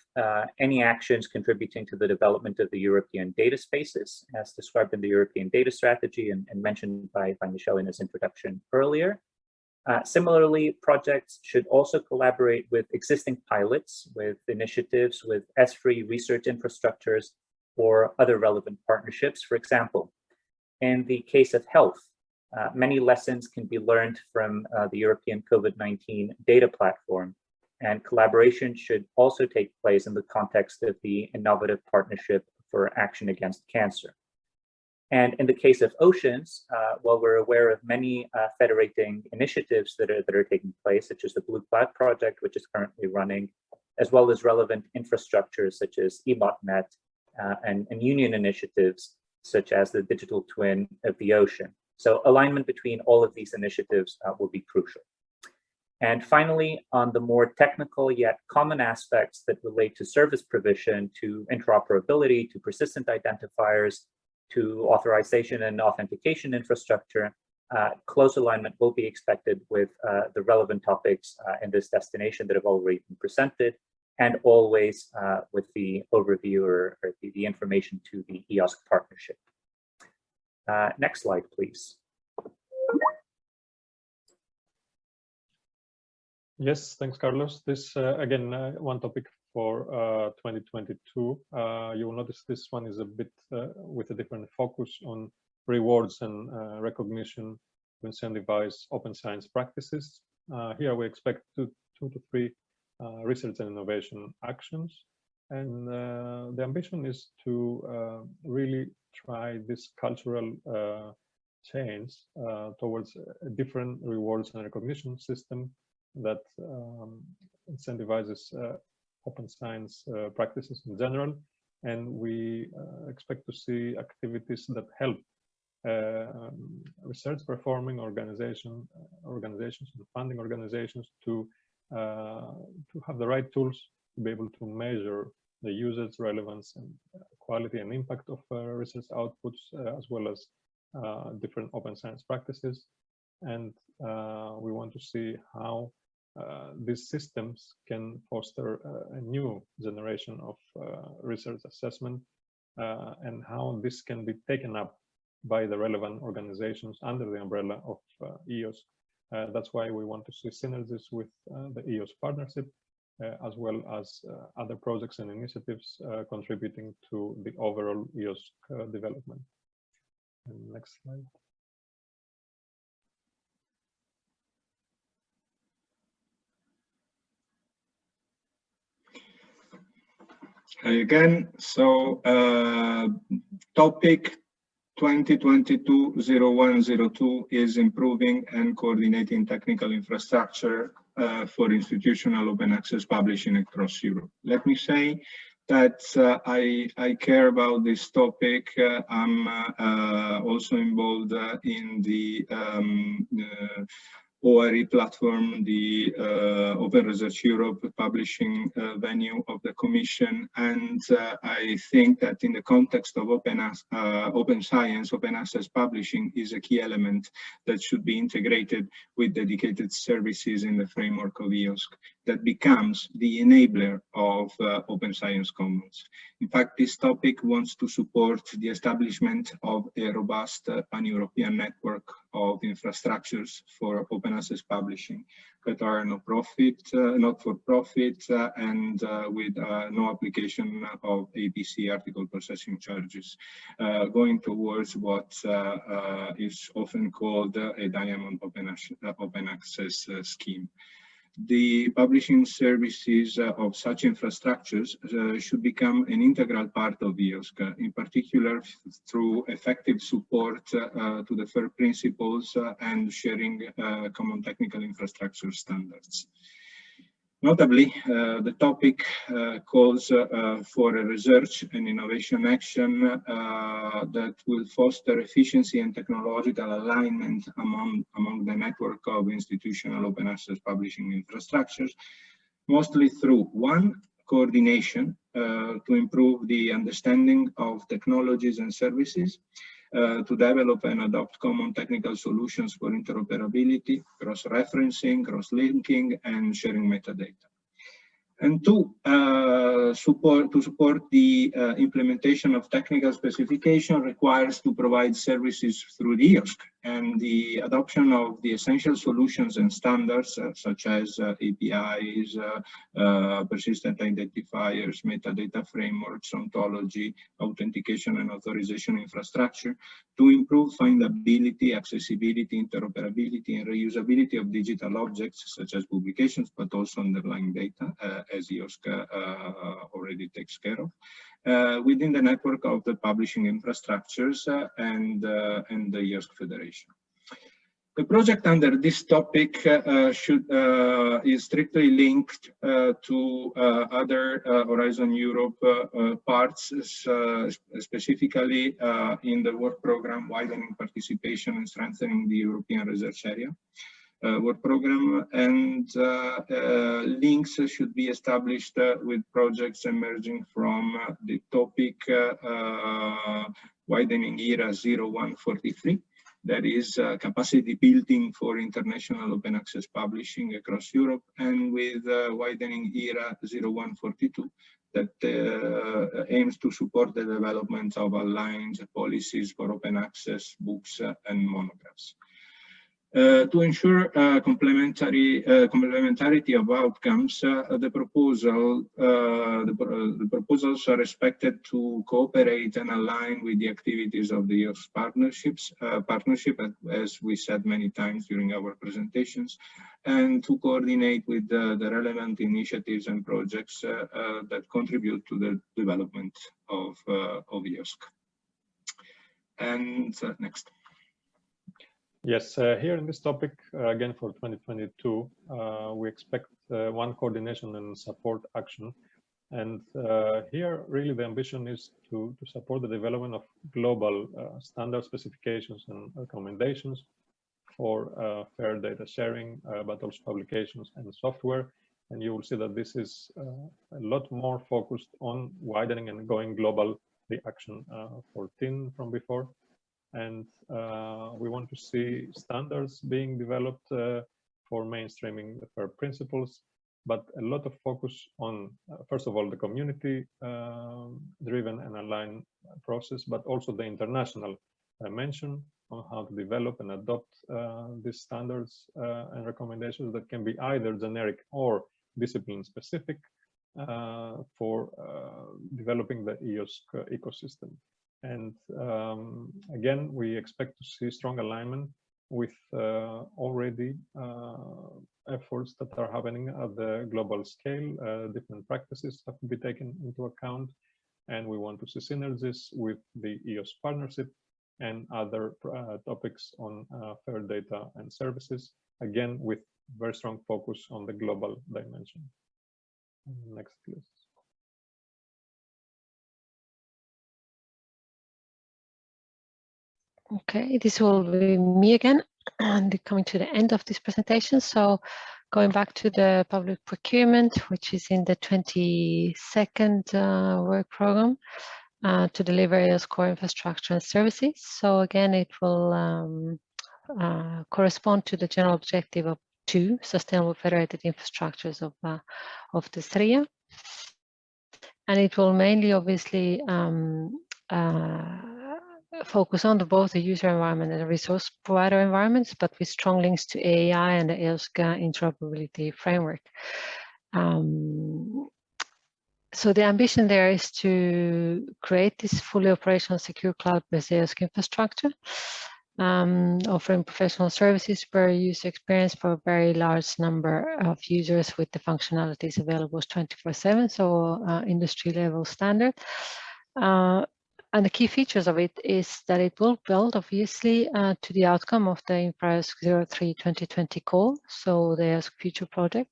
any actions contributing to the development of the European data spaces, as described in the European Data Strategy and mentioned by Michel in his introduction earlier. Similarly, projects should also collaborate with existing pilots, with initiatives, with SRI research infrastructures, or other relevant partnerships. For example, in the case of health, many lessons can be learned from the European COVID-19 data platform, and collaboration should also take place in the context of the Innovative Partnership for Action Against Cancer. And in the case of oceans, while we're aware of many federating initiatives that are taking place, such as the Blue Cloud project, which is currently running, as well as relevant infrastructures such as EMOTNet and union initiatives, such as the digital twin of the ocean. So alignment between all of these initiatives will be crucial. And finally, on the more technical yet common aspects that relate to service provision, to interoperability, to persistent identifiers, to authorization and authentication infrastructure, close alignment will be expected with the relevant topics in this destination that have already been presented, and always with the overview or the information to the EOSC partnership. Next slide, please. Yes, thanks, Carlos. This, again, one topic for 2022. You will notice this one is a bit with a different focus on rewards and recognition to incentivize open science practices. Here we expect two to three research and innovation actions. And the ambition is to really try this cultural change towards a different rewards and recognition system that incentivizes open science practices in general. And we expect to see activities that help research performing organizations and funding organizations to have the right tools to be able to measure the usage, relevance, and quality and impact of research outputs, as well as different open science practices. And we want to see how these systems can foster a new generation of research assessment and how this can be taken up by the relevant organizations under the umbrella of EOSC. That's why we want to see synergies with the EOSC partnership, as well as other projects and initiatives contributing to the overall EOSC development. And next slide. Hi again. So topic 2022-0102 is improving and coordinating technical infrastructure for institutional open access publishing across Europe. Let me say that I care about this topic. I'm also involved in the ORE platform, the Open Research Europe publishing venue of the Commission, and I think that in the context of open science, open access publishing is a key element that should be integrated with dedicated services in the framework of EOSC that becomes the enabler of Open Science Commons. In fact, this topic wants to support the establishment of a robust pan-European network of infrastructures for open access publishing that are not for profit, and with no application of APC, article processing charges, going towards what is often called a diamond open access scheme. The publishing services of such infrastructures should become an integral part of EOSC, in particular through effective support to the FAIR principles and sharing common technical infrastructure standards. Notably, the topic calls for a research and innovation action that will foster efficiency and technological alignment among the network of institutional open access publishing infrastructures, mostly through one, coordination to improve the understanding of technologies and services, to develop and adopt common technical solutions for interoperability, cross-referencing, cross-linking, and sharing metadata. And two, support the implementation of technical specification requires to provide services through the EOSC, and the adoption of the essential solutions and standards such as APIs, persistent identifiers, metadata frameworks, ontology, authentication and authorization infrastructure to improve findability, accessibility, interoperability, and reusability of digital objects such as publications, but also underlying data, as EOSC already takes care of, within the network of the publishing infrastructures and the EOSC Federation. The project under this topic is strictly linked to other Horizon Europe parts, specifically in the work program Widening Participation and Strengthening the European Research Area work program, and links should be established with projects emerging from the topic Widening ERA 0143, There is capacity building for international open access publishing across Europe, and with widening ERA 0142 that aims to support the development of aligned policies for open access books and monographs. To ensure complementarity of outcomes, the proposals are expected to cooperate and align with the activities of the EOSC partnership, as we said many times during our presentations, and to coordinate with the relevant initiatives and projects that contribute to the development of EOSC. And next. Yes, here in this topic, again for 2022, we expect one coordination and support action. And here really the ambition is to support the development of global standard specifications and recommendations for fair data sharing, but also publications and software. And you will see that this is a lot more focused on widening and going global, the action 14 from before. And we want to see standards being developed for mainstreaming the FAIR principles, but a lot of focus on, first of all, the community-driven and aligned process, but also the international dimension on how to develop and adopt these standards and recommendations that can be either generic or discipline-specific for developing the EOSC ecosystem. And again, we expect to see strong alignment with already efforts that are happening at the global scale. Different practices have to be taken into account, and we want to see synergies with the EOSC partnership and other topics on fair data and services, again with very strong focus on the global dimension. Next, please. Okay, this will be me again, and coming to the end of this presentation. So going back to the public procurement, which is in the 22nd work program to deliver EOSC core infrastructure and services. So again, it will correspond to the general objective of 2 sustainable federated infrastructures of the SRIA. And it will mainly obviously focus on both the user environment and the resource provider environments, but with strong links to AI and the EOSC interoperability framework. So the ambition there is to create this fully operational secure cloud-based EOSC infrastructure, offering professional services per user experience for a very large number of users with the functionalities available 24/7, so industry level standard. And the key features of it is that it will build, obviously, to the outcome of the INFRAEOSC 03/2020 call, so the EOSC future project.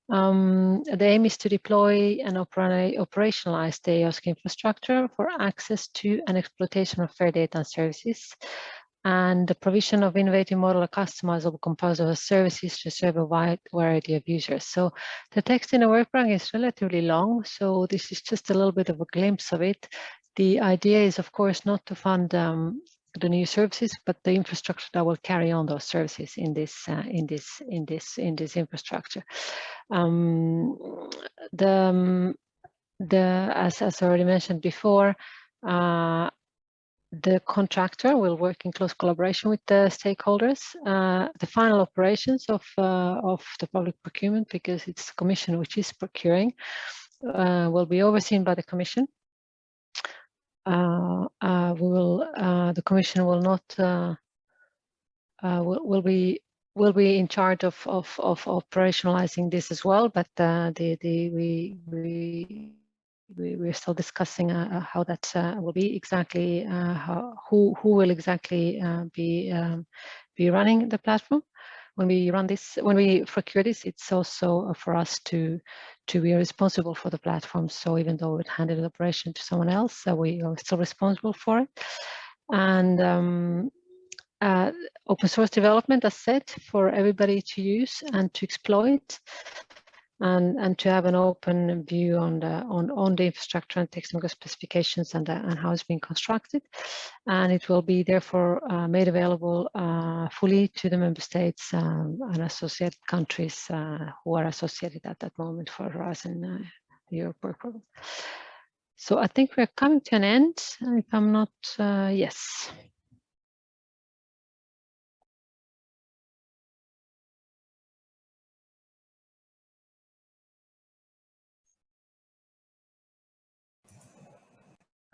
The aim is to deploy and operationalize the EOSC infrastructure for access to and exploitation of fair data and services, and the provision of innovative modular customizable composable services to serve a wide variety of users. So the text in the work program is relatively long, so this is just a little bit of a glimpse of it. The idea is, of course, not to fund the new services, but the infrastructure that will carry on those services in this infrastructure. As already mentioned before, the contractor will work in close collaboration with the stakeholders. The final operations of the public procurement, because it's the Commission which is procuring, will be overseen by the Commission. The Commission will not will be in charge of operationalizing this as well, but we're still discussing how that will be exactly, who will exactly be running the platform. When we run this, when we procure this, it's also for us to be responsible for the platform. So even though it handed an operation to someone else, we are still responsible for it. And open source development, as said, for everybody to use and to exploit. and to have an open view on the infrastructure and technical specifications and how it's being constructed. And it will be therefore made available fully to the member states and associated countries who are associated at that moment for Horizon Europe work program. So I think we're coming to an end, if I'm not, yes.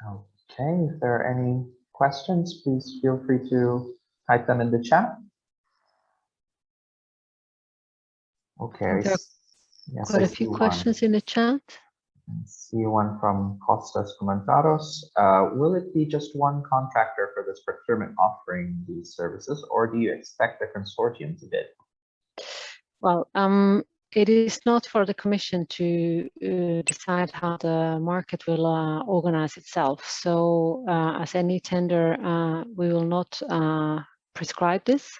Okay, if there are any questions, please feel free to type them in the chat. Okay, Yes, quite a few one. questions in the chat. I see one from Costas Comentaros. Will it be just one contractor for this procurement offering these services, or do you expect the consortium to bid? Well, it is not for the Commission to decide how the market will organize itself. So as any tender, we will not prescribe this.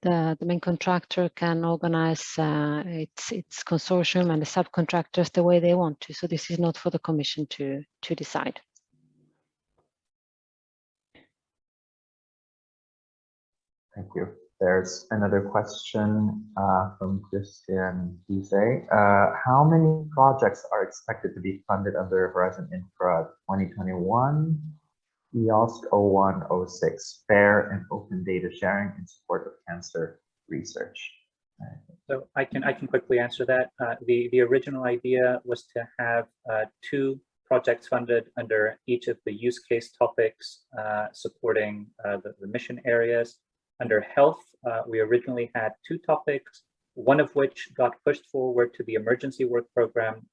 The main contractor can organize its consortium and the subcontractors the way they want to. So this is not for the Commission to decide. Thank you. There's another question from Christian Gise. How many projects are expected to be funded under Horizon Infra 2021, EOSC 01-06, fair and open data sharing in support of cancer research? So I can quickly answer that. The original idea was to have 2 projects funded under each of the use case topics supporting the mission areas. Under health, we originally had 2 topics, one of which got pushed forward to the emergency work program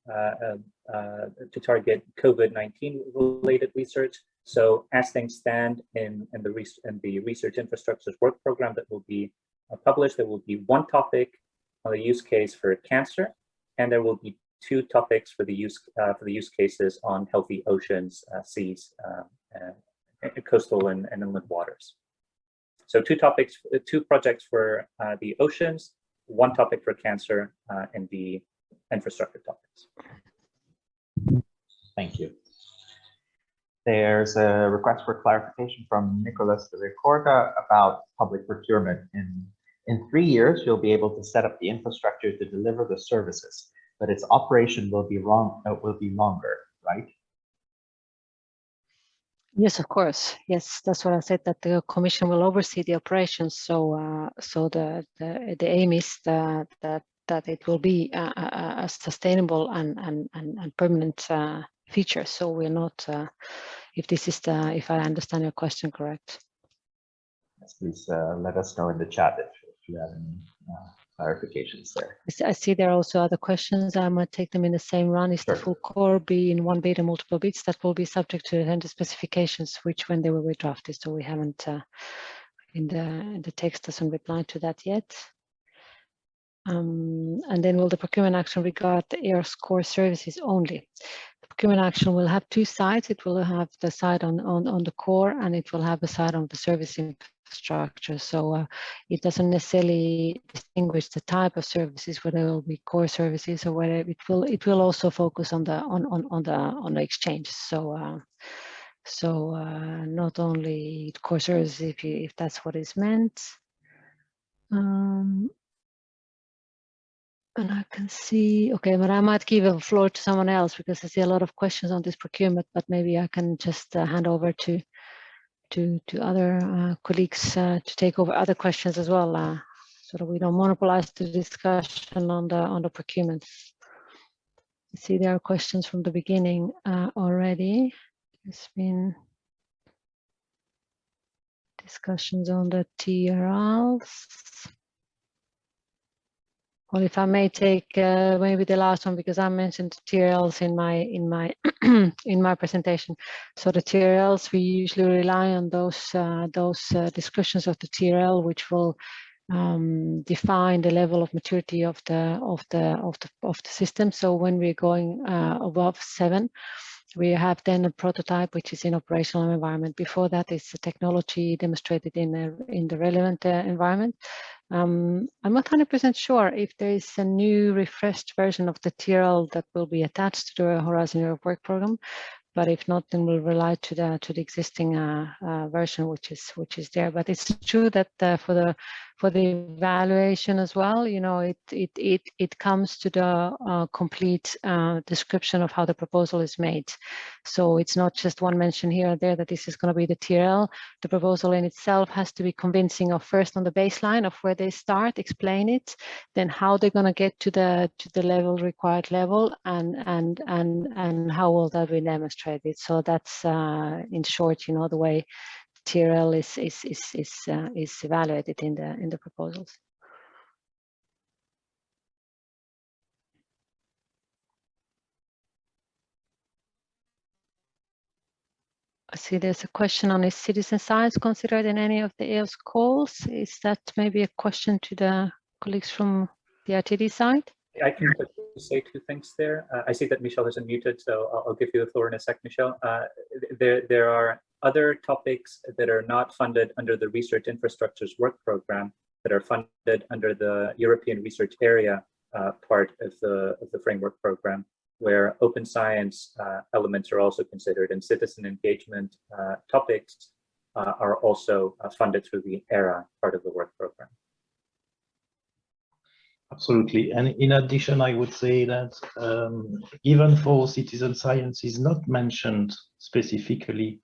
to target COVID-19 related research. So as things stand in the research infrastructures work program that will be published, there will be 1 topic on the use case for cancer, and there will be 2 topics for the use cases on healthy oceans, seas, coastal and inland waters. So 2 topics, 2 projects for the oceans, 1 topic for cancer, and the infrastructure topics. Thank you. There's a request for clarification from Nicolas de Recorda about public procurement. In 3 years, you'll be able to set up the infrastructure to deliver the services, but its operation will be longer, right? Yes, of course. Yes, that's what I said, that the Commission will oversee the operations. So, so the aim is that it will be a sustainable and permanent feature. So we're not. If I understand your question correct. Yes, please let us know in the chat if you have any clarifications there. I see there are also other questions. I might take them in the same run. Is Sure. the full core be in 1 bit or multiple bits? That will be subject to tender specifications, which when they will be drafted. So we haven't in the text doesn't reply to that yet. And then will the procurement action regard the EOSC core services only? The procurement action will have 2 sides. It will have the side on the core, and it will have the side on the service infrastructure. So it doesn't necessarily distinguish the type of services, whether it will be core services or whether it will also focus on the exchange. So not only core services, if that's what is meant. And I can see, okay, but I might give a floor to someone else because I see a lot of questions on this procurement, but maybe I can just hand over to other colleagues to take over other questions as well, so that we don't monopolize the discussion on the procurement. I see there are questions from the beginning already. There's been discussions on the TRLs. Well, if I may take maybe the last one, because I mentioned TRLs in my in my presentation. So the TRLs, we usually rely on those discussions of the TRL, which will define the level of maturity of the system. So when we're going above 7, we have then a prototype which is in operational environment. Before that, it's a technology demonstrated in the relevant environment. I'm not 100% sure if there is a new refreshed version of the TRL that will be attached to the Horizon Europe work program. But if not, then we'll rely to the existing version, which is there. But it's true that for the evaluation as well, you know, it comes to the complete description of how the proposal is made. So it's not just one mention here or there that this is going to be the TRL. The proposal in itself has to be convincing of first on the baseline of where they start, explain it, then how they're going to get to the required level, and how will that be demonstrated. So that's in short, you know, the way TRL is evaluated in the proposals. I see there's a question on, is citizen science considered in any of the EOSC calls? Is that maybe a question to the colleagues from the RTD side? I can quickly say two things there. I see that Michel has unmuted, so I'll give you the floor in a sec, Michel. There are other topics that are not funded under the Research Infrastructures Work Program that are funded under the European Research Area part of the framework program, where open science elements are also considered, and citizen engagement topics are also funded through the ERA part of the work program. Absolutely. And in addition, I would say that even though citizen science is not mentioned specifically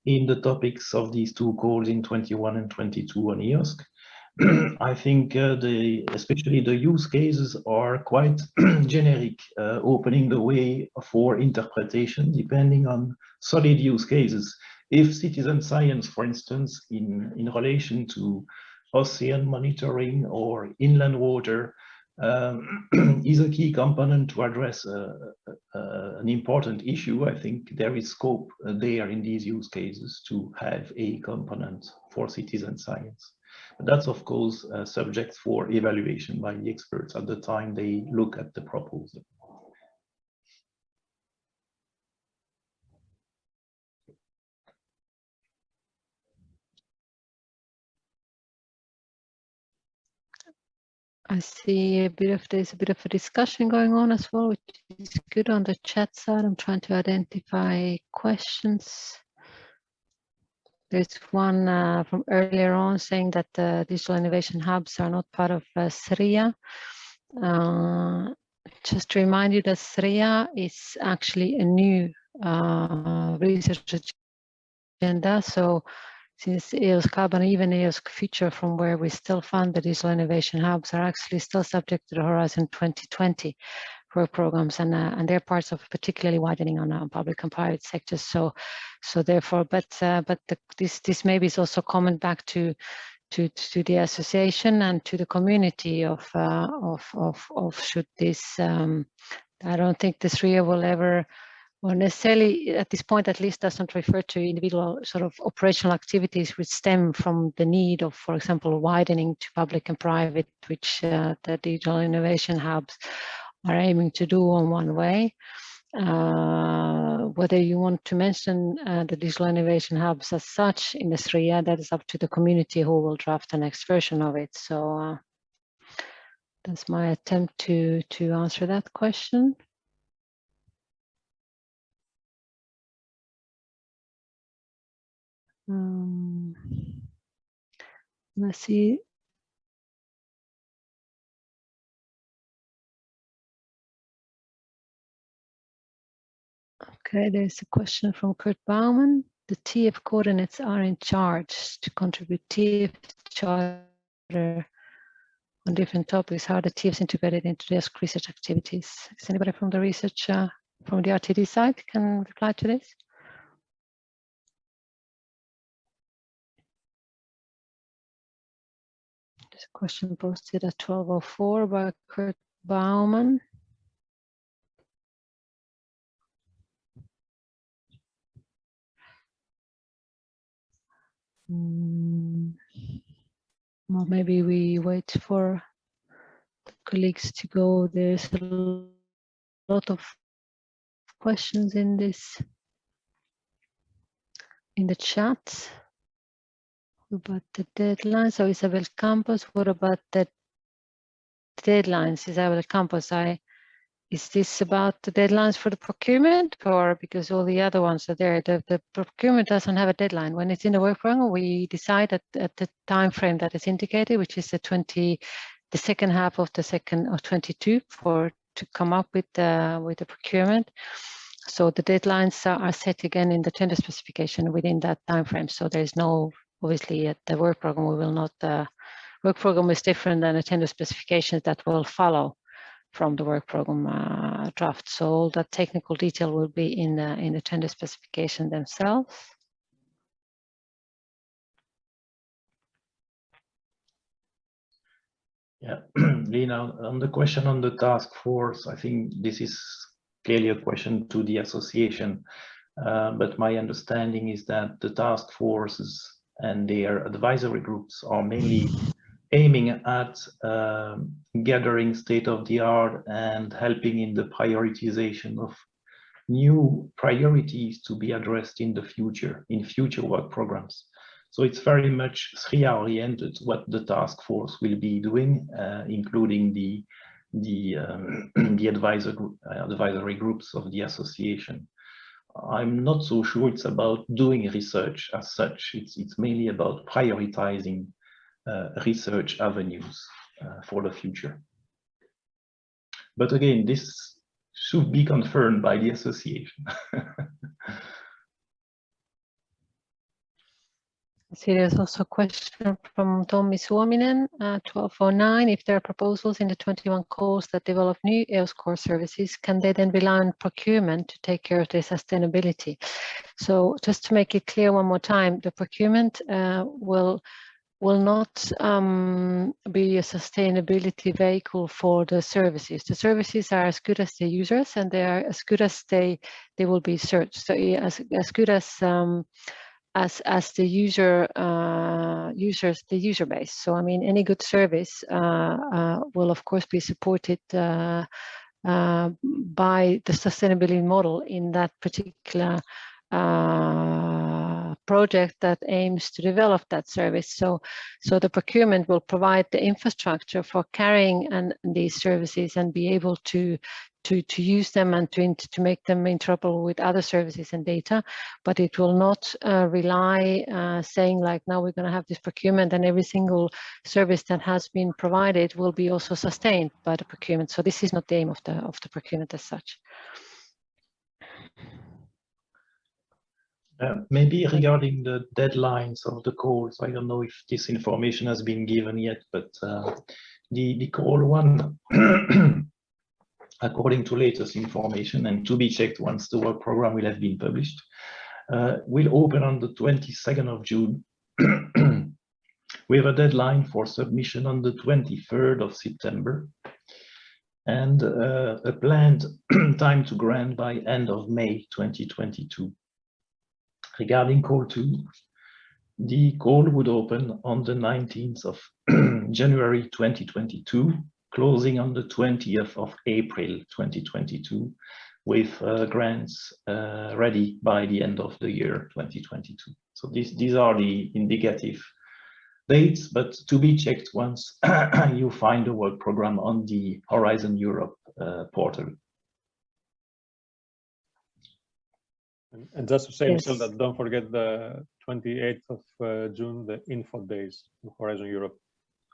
in the topics of these two calls in 21 and 22 on EOSC, I think especially the use cases are quite generic, opening the way for interpretation depending on solid use cases. If citizen science, for instance, in relation to ocean monitoring or inland water is a key component to address an important issue, I think there is scope there in these use cases to have a component for citizen science. But that's of course subject for evaluation by the experts at the time they look at the proposal. I see there's a bit of a discussion going on as well, which is good on the chat side. I'm trying to identify questions. There's one from earlier on saying that the digital innovation hubs are not part of SRIA. Just to remind you that SRIA is actually a new research agenda. So since EOSC Hub and even EOSC Future, from where we still fund the digital innovation hubs, are actually still subject to the Horizon 2020 work programs, and they're parts of particularly widening on public and private sectors. So therefore, this maybe is also comment back to the association and to the community of should this. I don't think the SRIA will ever, or necessarily at this point at least, doesn't refer to individual sort of operational activities which stem from the need of, for example, widening to public and private, which the digital innovation hubs are aiming to do on one way. Whether you want to mention the digital innovation hubs as such in the SRIA, that is up to the community who will draft the next version of it. So that's my attempt to answer that question. Let's see. Okay, there's a question from Kurt Baumann. The TF coordinates are in charge to contribute TF charter on different topics. How are the TFs integrated into the EOSC research activities? Is anybody from the research, from the RTD side can reply to this? There's a question posted at 12:04 by Kurt Baumann. Well, maybe we wait for the colleagues to go. There's a lot of questions in the chat. About the deadline, so Isabel Campos, what about the deadlines? Isabel Campos, is this about the deadlines for the procurement, or because all the other ones are there? The procurement doesn't have a deadline. When it's in the work program, we decide at the time frame that is indicated, which is the second half of the second of 22 to come up with the procurement. So the deadlines are set again in the tender specification within that time frame. So there is no, obviously, at the work program, we will not. Work program is different than a tender specification that will follow from the work program draft. So all that technical detail will be in the tender specification themselves. Yeah, Liina, on the question on the task force, I think this is clearly a question to the association, but my understanding is that the task forces and their advisory groups are mainly aiming at gathering state-of-the-art and helping in the prioritization of new priorities to be addressed in the future, in future work programs. So it's very much SRIA oriented what the task force will be doing, including the advisory groups of the association. I'm not so sure it's about doing research as such. It's mainly about prioritizing research avenues for the future. But again, this should be confirmed by the association. See, there's also a question from Tommi Suominen, 1209. If there are proposals in the 21 calls that develop new EOS core services, can they then rely on procurement to take care of their sustainability? So just to make it clear one more time, the procurement will not be a sustainability vehicle for the services. The services are as good as the users, and they are as good as they will be searched. So as good as the user base. So I mean, any good service will of course be supported by the sustainability model in that particular project that aims to develop that service. So the procurement will provide the infrastructure for carrying these services and be able to use them and to make them interoperable with other services and data, but it will not rely saying like, now we're going to have this procurement and every single service that has been provided will be also sustained by the procurement. So this is not the aim of the procurement as such. Maybe regarding the deadlines of the calls, I don't know if this information has been given yet, but the call one, according to latest information and to be checked once the work program will have been published, will open on the 22nd of June. We have a deadline for submission on the 23rd of September and a planned time to grant by end of May 2022. Regarding call 2, the call would open on the 19th of January 2022, closing on the 20th of April 2022, with grants ready by the end of the year 2022. So these are the indicative dates, but to be checked once you find the work program on the Horizon Europe portal. And just to say, Yes. Michel, that don't forget the 28th of June, the info days in Horizon Europe.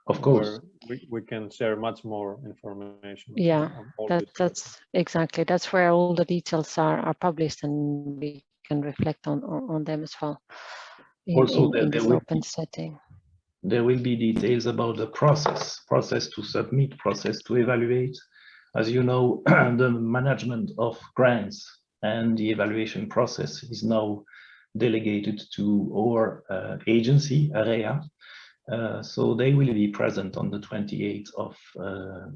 Of course. Where we can share much more information. Yeah, on that's exactly. That's where all the details are published, and we can reflect on them as well in this open setting. There will be details about the process to submit, process to evaluate. As you know, the management of grants and the evaluation process is now delegated to our agency, AREA. So they will be present on the 28th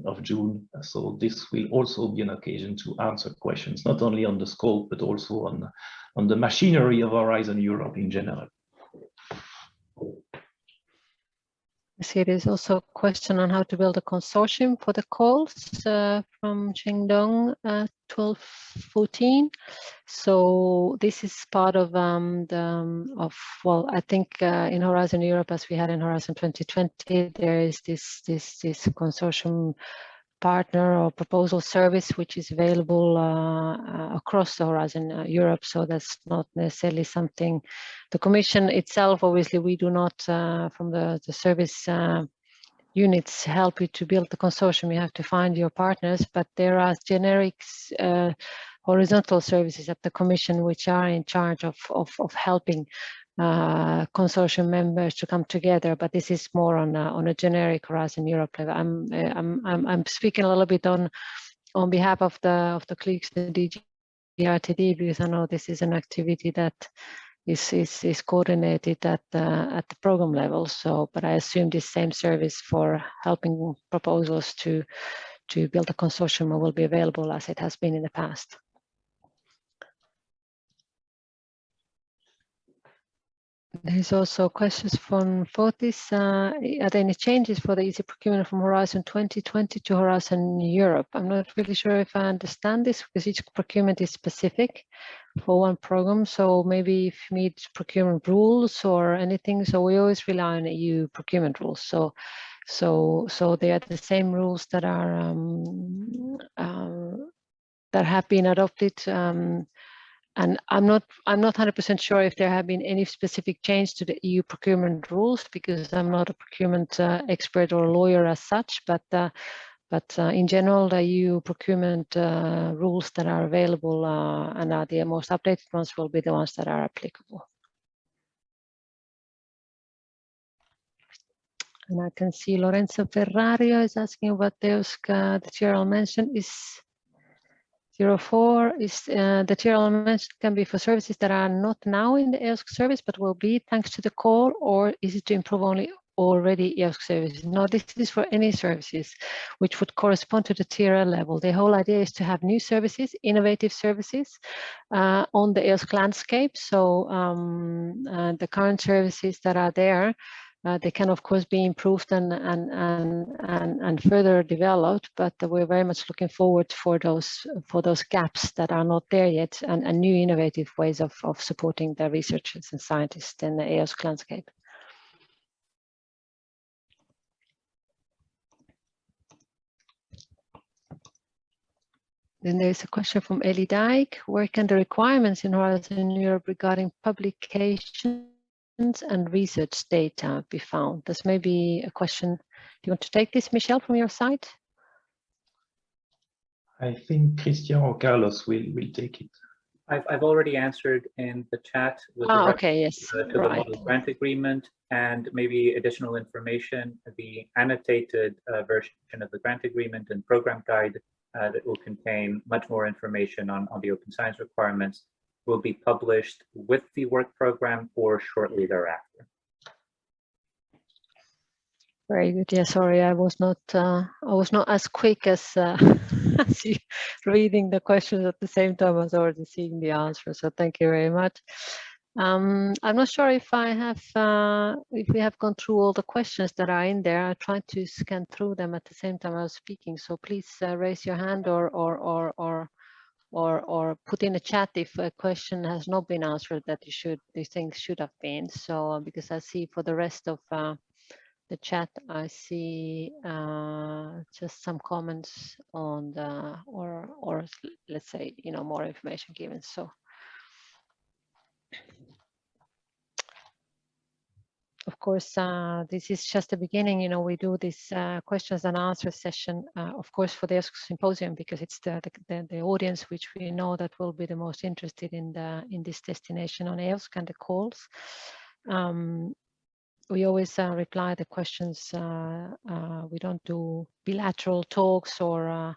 of June. So this will also be an occasion to answer questions, not only on the scope, but also on the machinery of Horizon Europe in general. I see there's also a question on how to build a consortium for the calls from Chengdong 1214. So this is part of well, I think in Horizon Europe, as we had in Horizon 2020, there is this consortium partner or proposal service which is available across the Horizon Europe. So that's not necessarily something the Commission itself, obviously we do not from the service units help you to build the consortium. You have to find your partners, but there are generic horizontal services at the Commission which are in charge of helping consortium members to come together, but this is more on a generic Horizon Europe level. I'm speaking a little bit on behalf of the colleagues, the DG RTD, because I know this is an activity that is coordinated at the program level. So, but I assume this same service for helping proposals to build a consortium will be available as it has been in the past. There's also questions from Fotis. Are there any changes for the easy procurement from Horizon 2020 to Horizon Europe? I'm not really sure if I understand this because each procurement is specific for one program. So maybe if you need procurement rules or anything, so we always rely on EU procurement rules. So they are the same rules that are that have been adopted. And I'm not 100% sure if there have been any specific change to the EU procurement rules because I'm not a procurement expert or lawyer as such. But in general, the EU procurement rules that are available and are the most updated ones will be the ones that are applicable. And I can see Lorenzo Ferrario is asking what the EOSC, the general mention is. 04 is the general mention can be for services that are not now in the EOSC service, but will be thanks to the call, or is it to improve only already EOSC services? No, this is for any services which would correspond to the TRL level. The whole idea is to have new services, innovative services on the EOSC landscape. So the current services that are there, they can of course be improved and further developed, but we're very much looking forward for those gaps that are not there yet and new innovative ways of supporting the researchers and scientists in the EOSC landscape. Then there's a question from Ellie Dyke. Where can the requirements in Horizon Europe regarding publications and research data be found? This may be a question. Do you want to take this, Michel, from your side? I think Christian or Carlos will take it. I've already answered in the chat with okay, yes, to the model grant agreement and maybe additional information. The annotated version of the grant agreement and program guide that will contain much more information on the open science requirements will be published with the work program or shortly thereafter. Very good. Yeah, sorry, I was not as quick as, as you reading the questions at the same time as already seeing the answer. So thank you very much. I'm not sure if I have if we have gone through all the questions that are in there. I tried to scan through them at the same time I was speaking. So please raise your hand or put in a chat if a question has not been answered that you think should have been. So because I see for the rest of the chat, I see just some comments on the or let's say more information given. So of course, this is just the beginning. We do this questions and answers session, of course, for the EOSC symposium because it's the audience which we know that will be the most interested in this destination on EOSC and the calls. We always reply the questions. We don't do bilateral talks or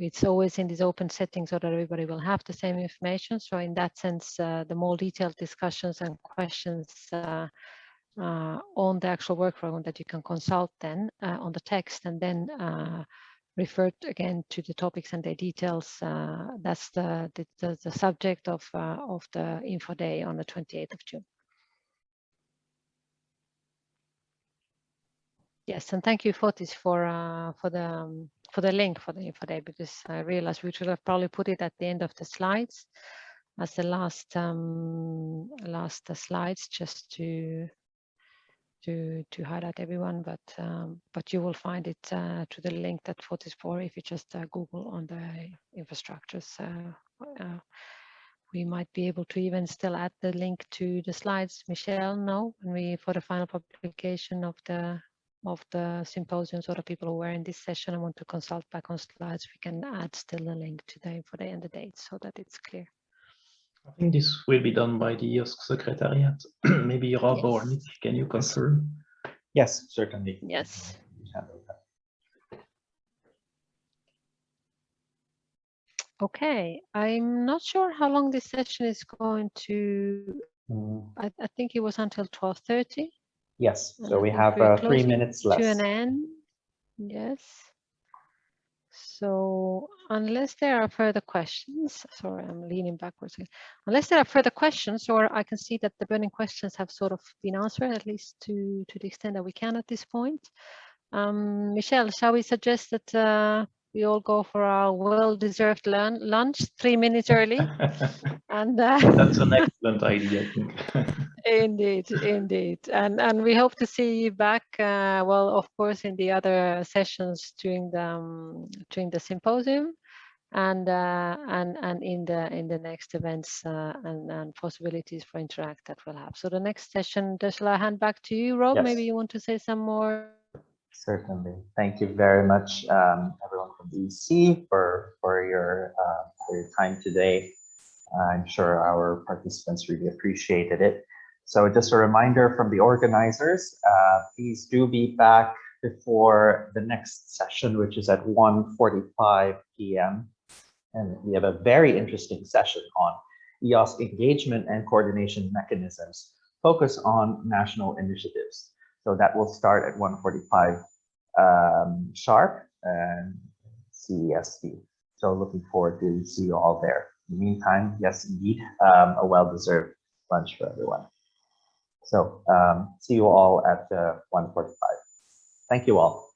it's always in this open setting so that everybody will have the same information. So in that sense, the more detailed discussions and questions on the actual work program that you can consult then on the text and then refer again to the topics and the details. That's the subject of the info day on the 28th of June. Yes, and thank you, Fotis, for the link for the info day, because I realized we should have probably put it at the end of the slides as the last slides, just to highlight everyone. But you will find it to the link that Fotis for if you just Google on the infrastructures. We might be able to even still add the link to the slides, Michelle. No, when we for the final publication of the symposium, so the people who were in this session and want to consult back on slides, we can add still a link to the info day and the date so that it's clear. I think this will be done by the EOSC-Secretariat. Maybe Rob Yes. or Nick, can you confirm? Yes, certainly. Yes. Okay, I'm not sure how long this session is going to. I think it was until 12:30. Yes, And so I we think have we're 3 closing minutes to left. an end. Yes. So unless there are further questions, sorry, I'm leaning backwards. Unless there are further questions, or I can see that the burning questions have sort of been answered, at least to the extent that we can at this point. Michelle, shall we suggest that we all go for our well-deserved lunch 3 minutes early? And That's an excellent idea, I think. Indeed. And we hope to see you back, well, of course, in the other sessions during the symposium, and in the next events and possibilities for interact that we'll have. So the next session, shall I hand back to you, Rob? Yes. Maybe you want to say some more. Certainly. Thank you very much, everyone from EC for your time today. I'm sure our participants really appreciated it. So just a reminder from the organizers, please do be back before the next session, which is at 1:45 p.m. And we have a very interesting session on EOSC engagement and coordination mechanisms, focus on national initiatives. So that will start at 1:45 sharp and CEST. So looking forward to see you all there. In the meantime, yes, indeed, a well-deserved lunch for everyone. So see you all at 1:45. Thank you all.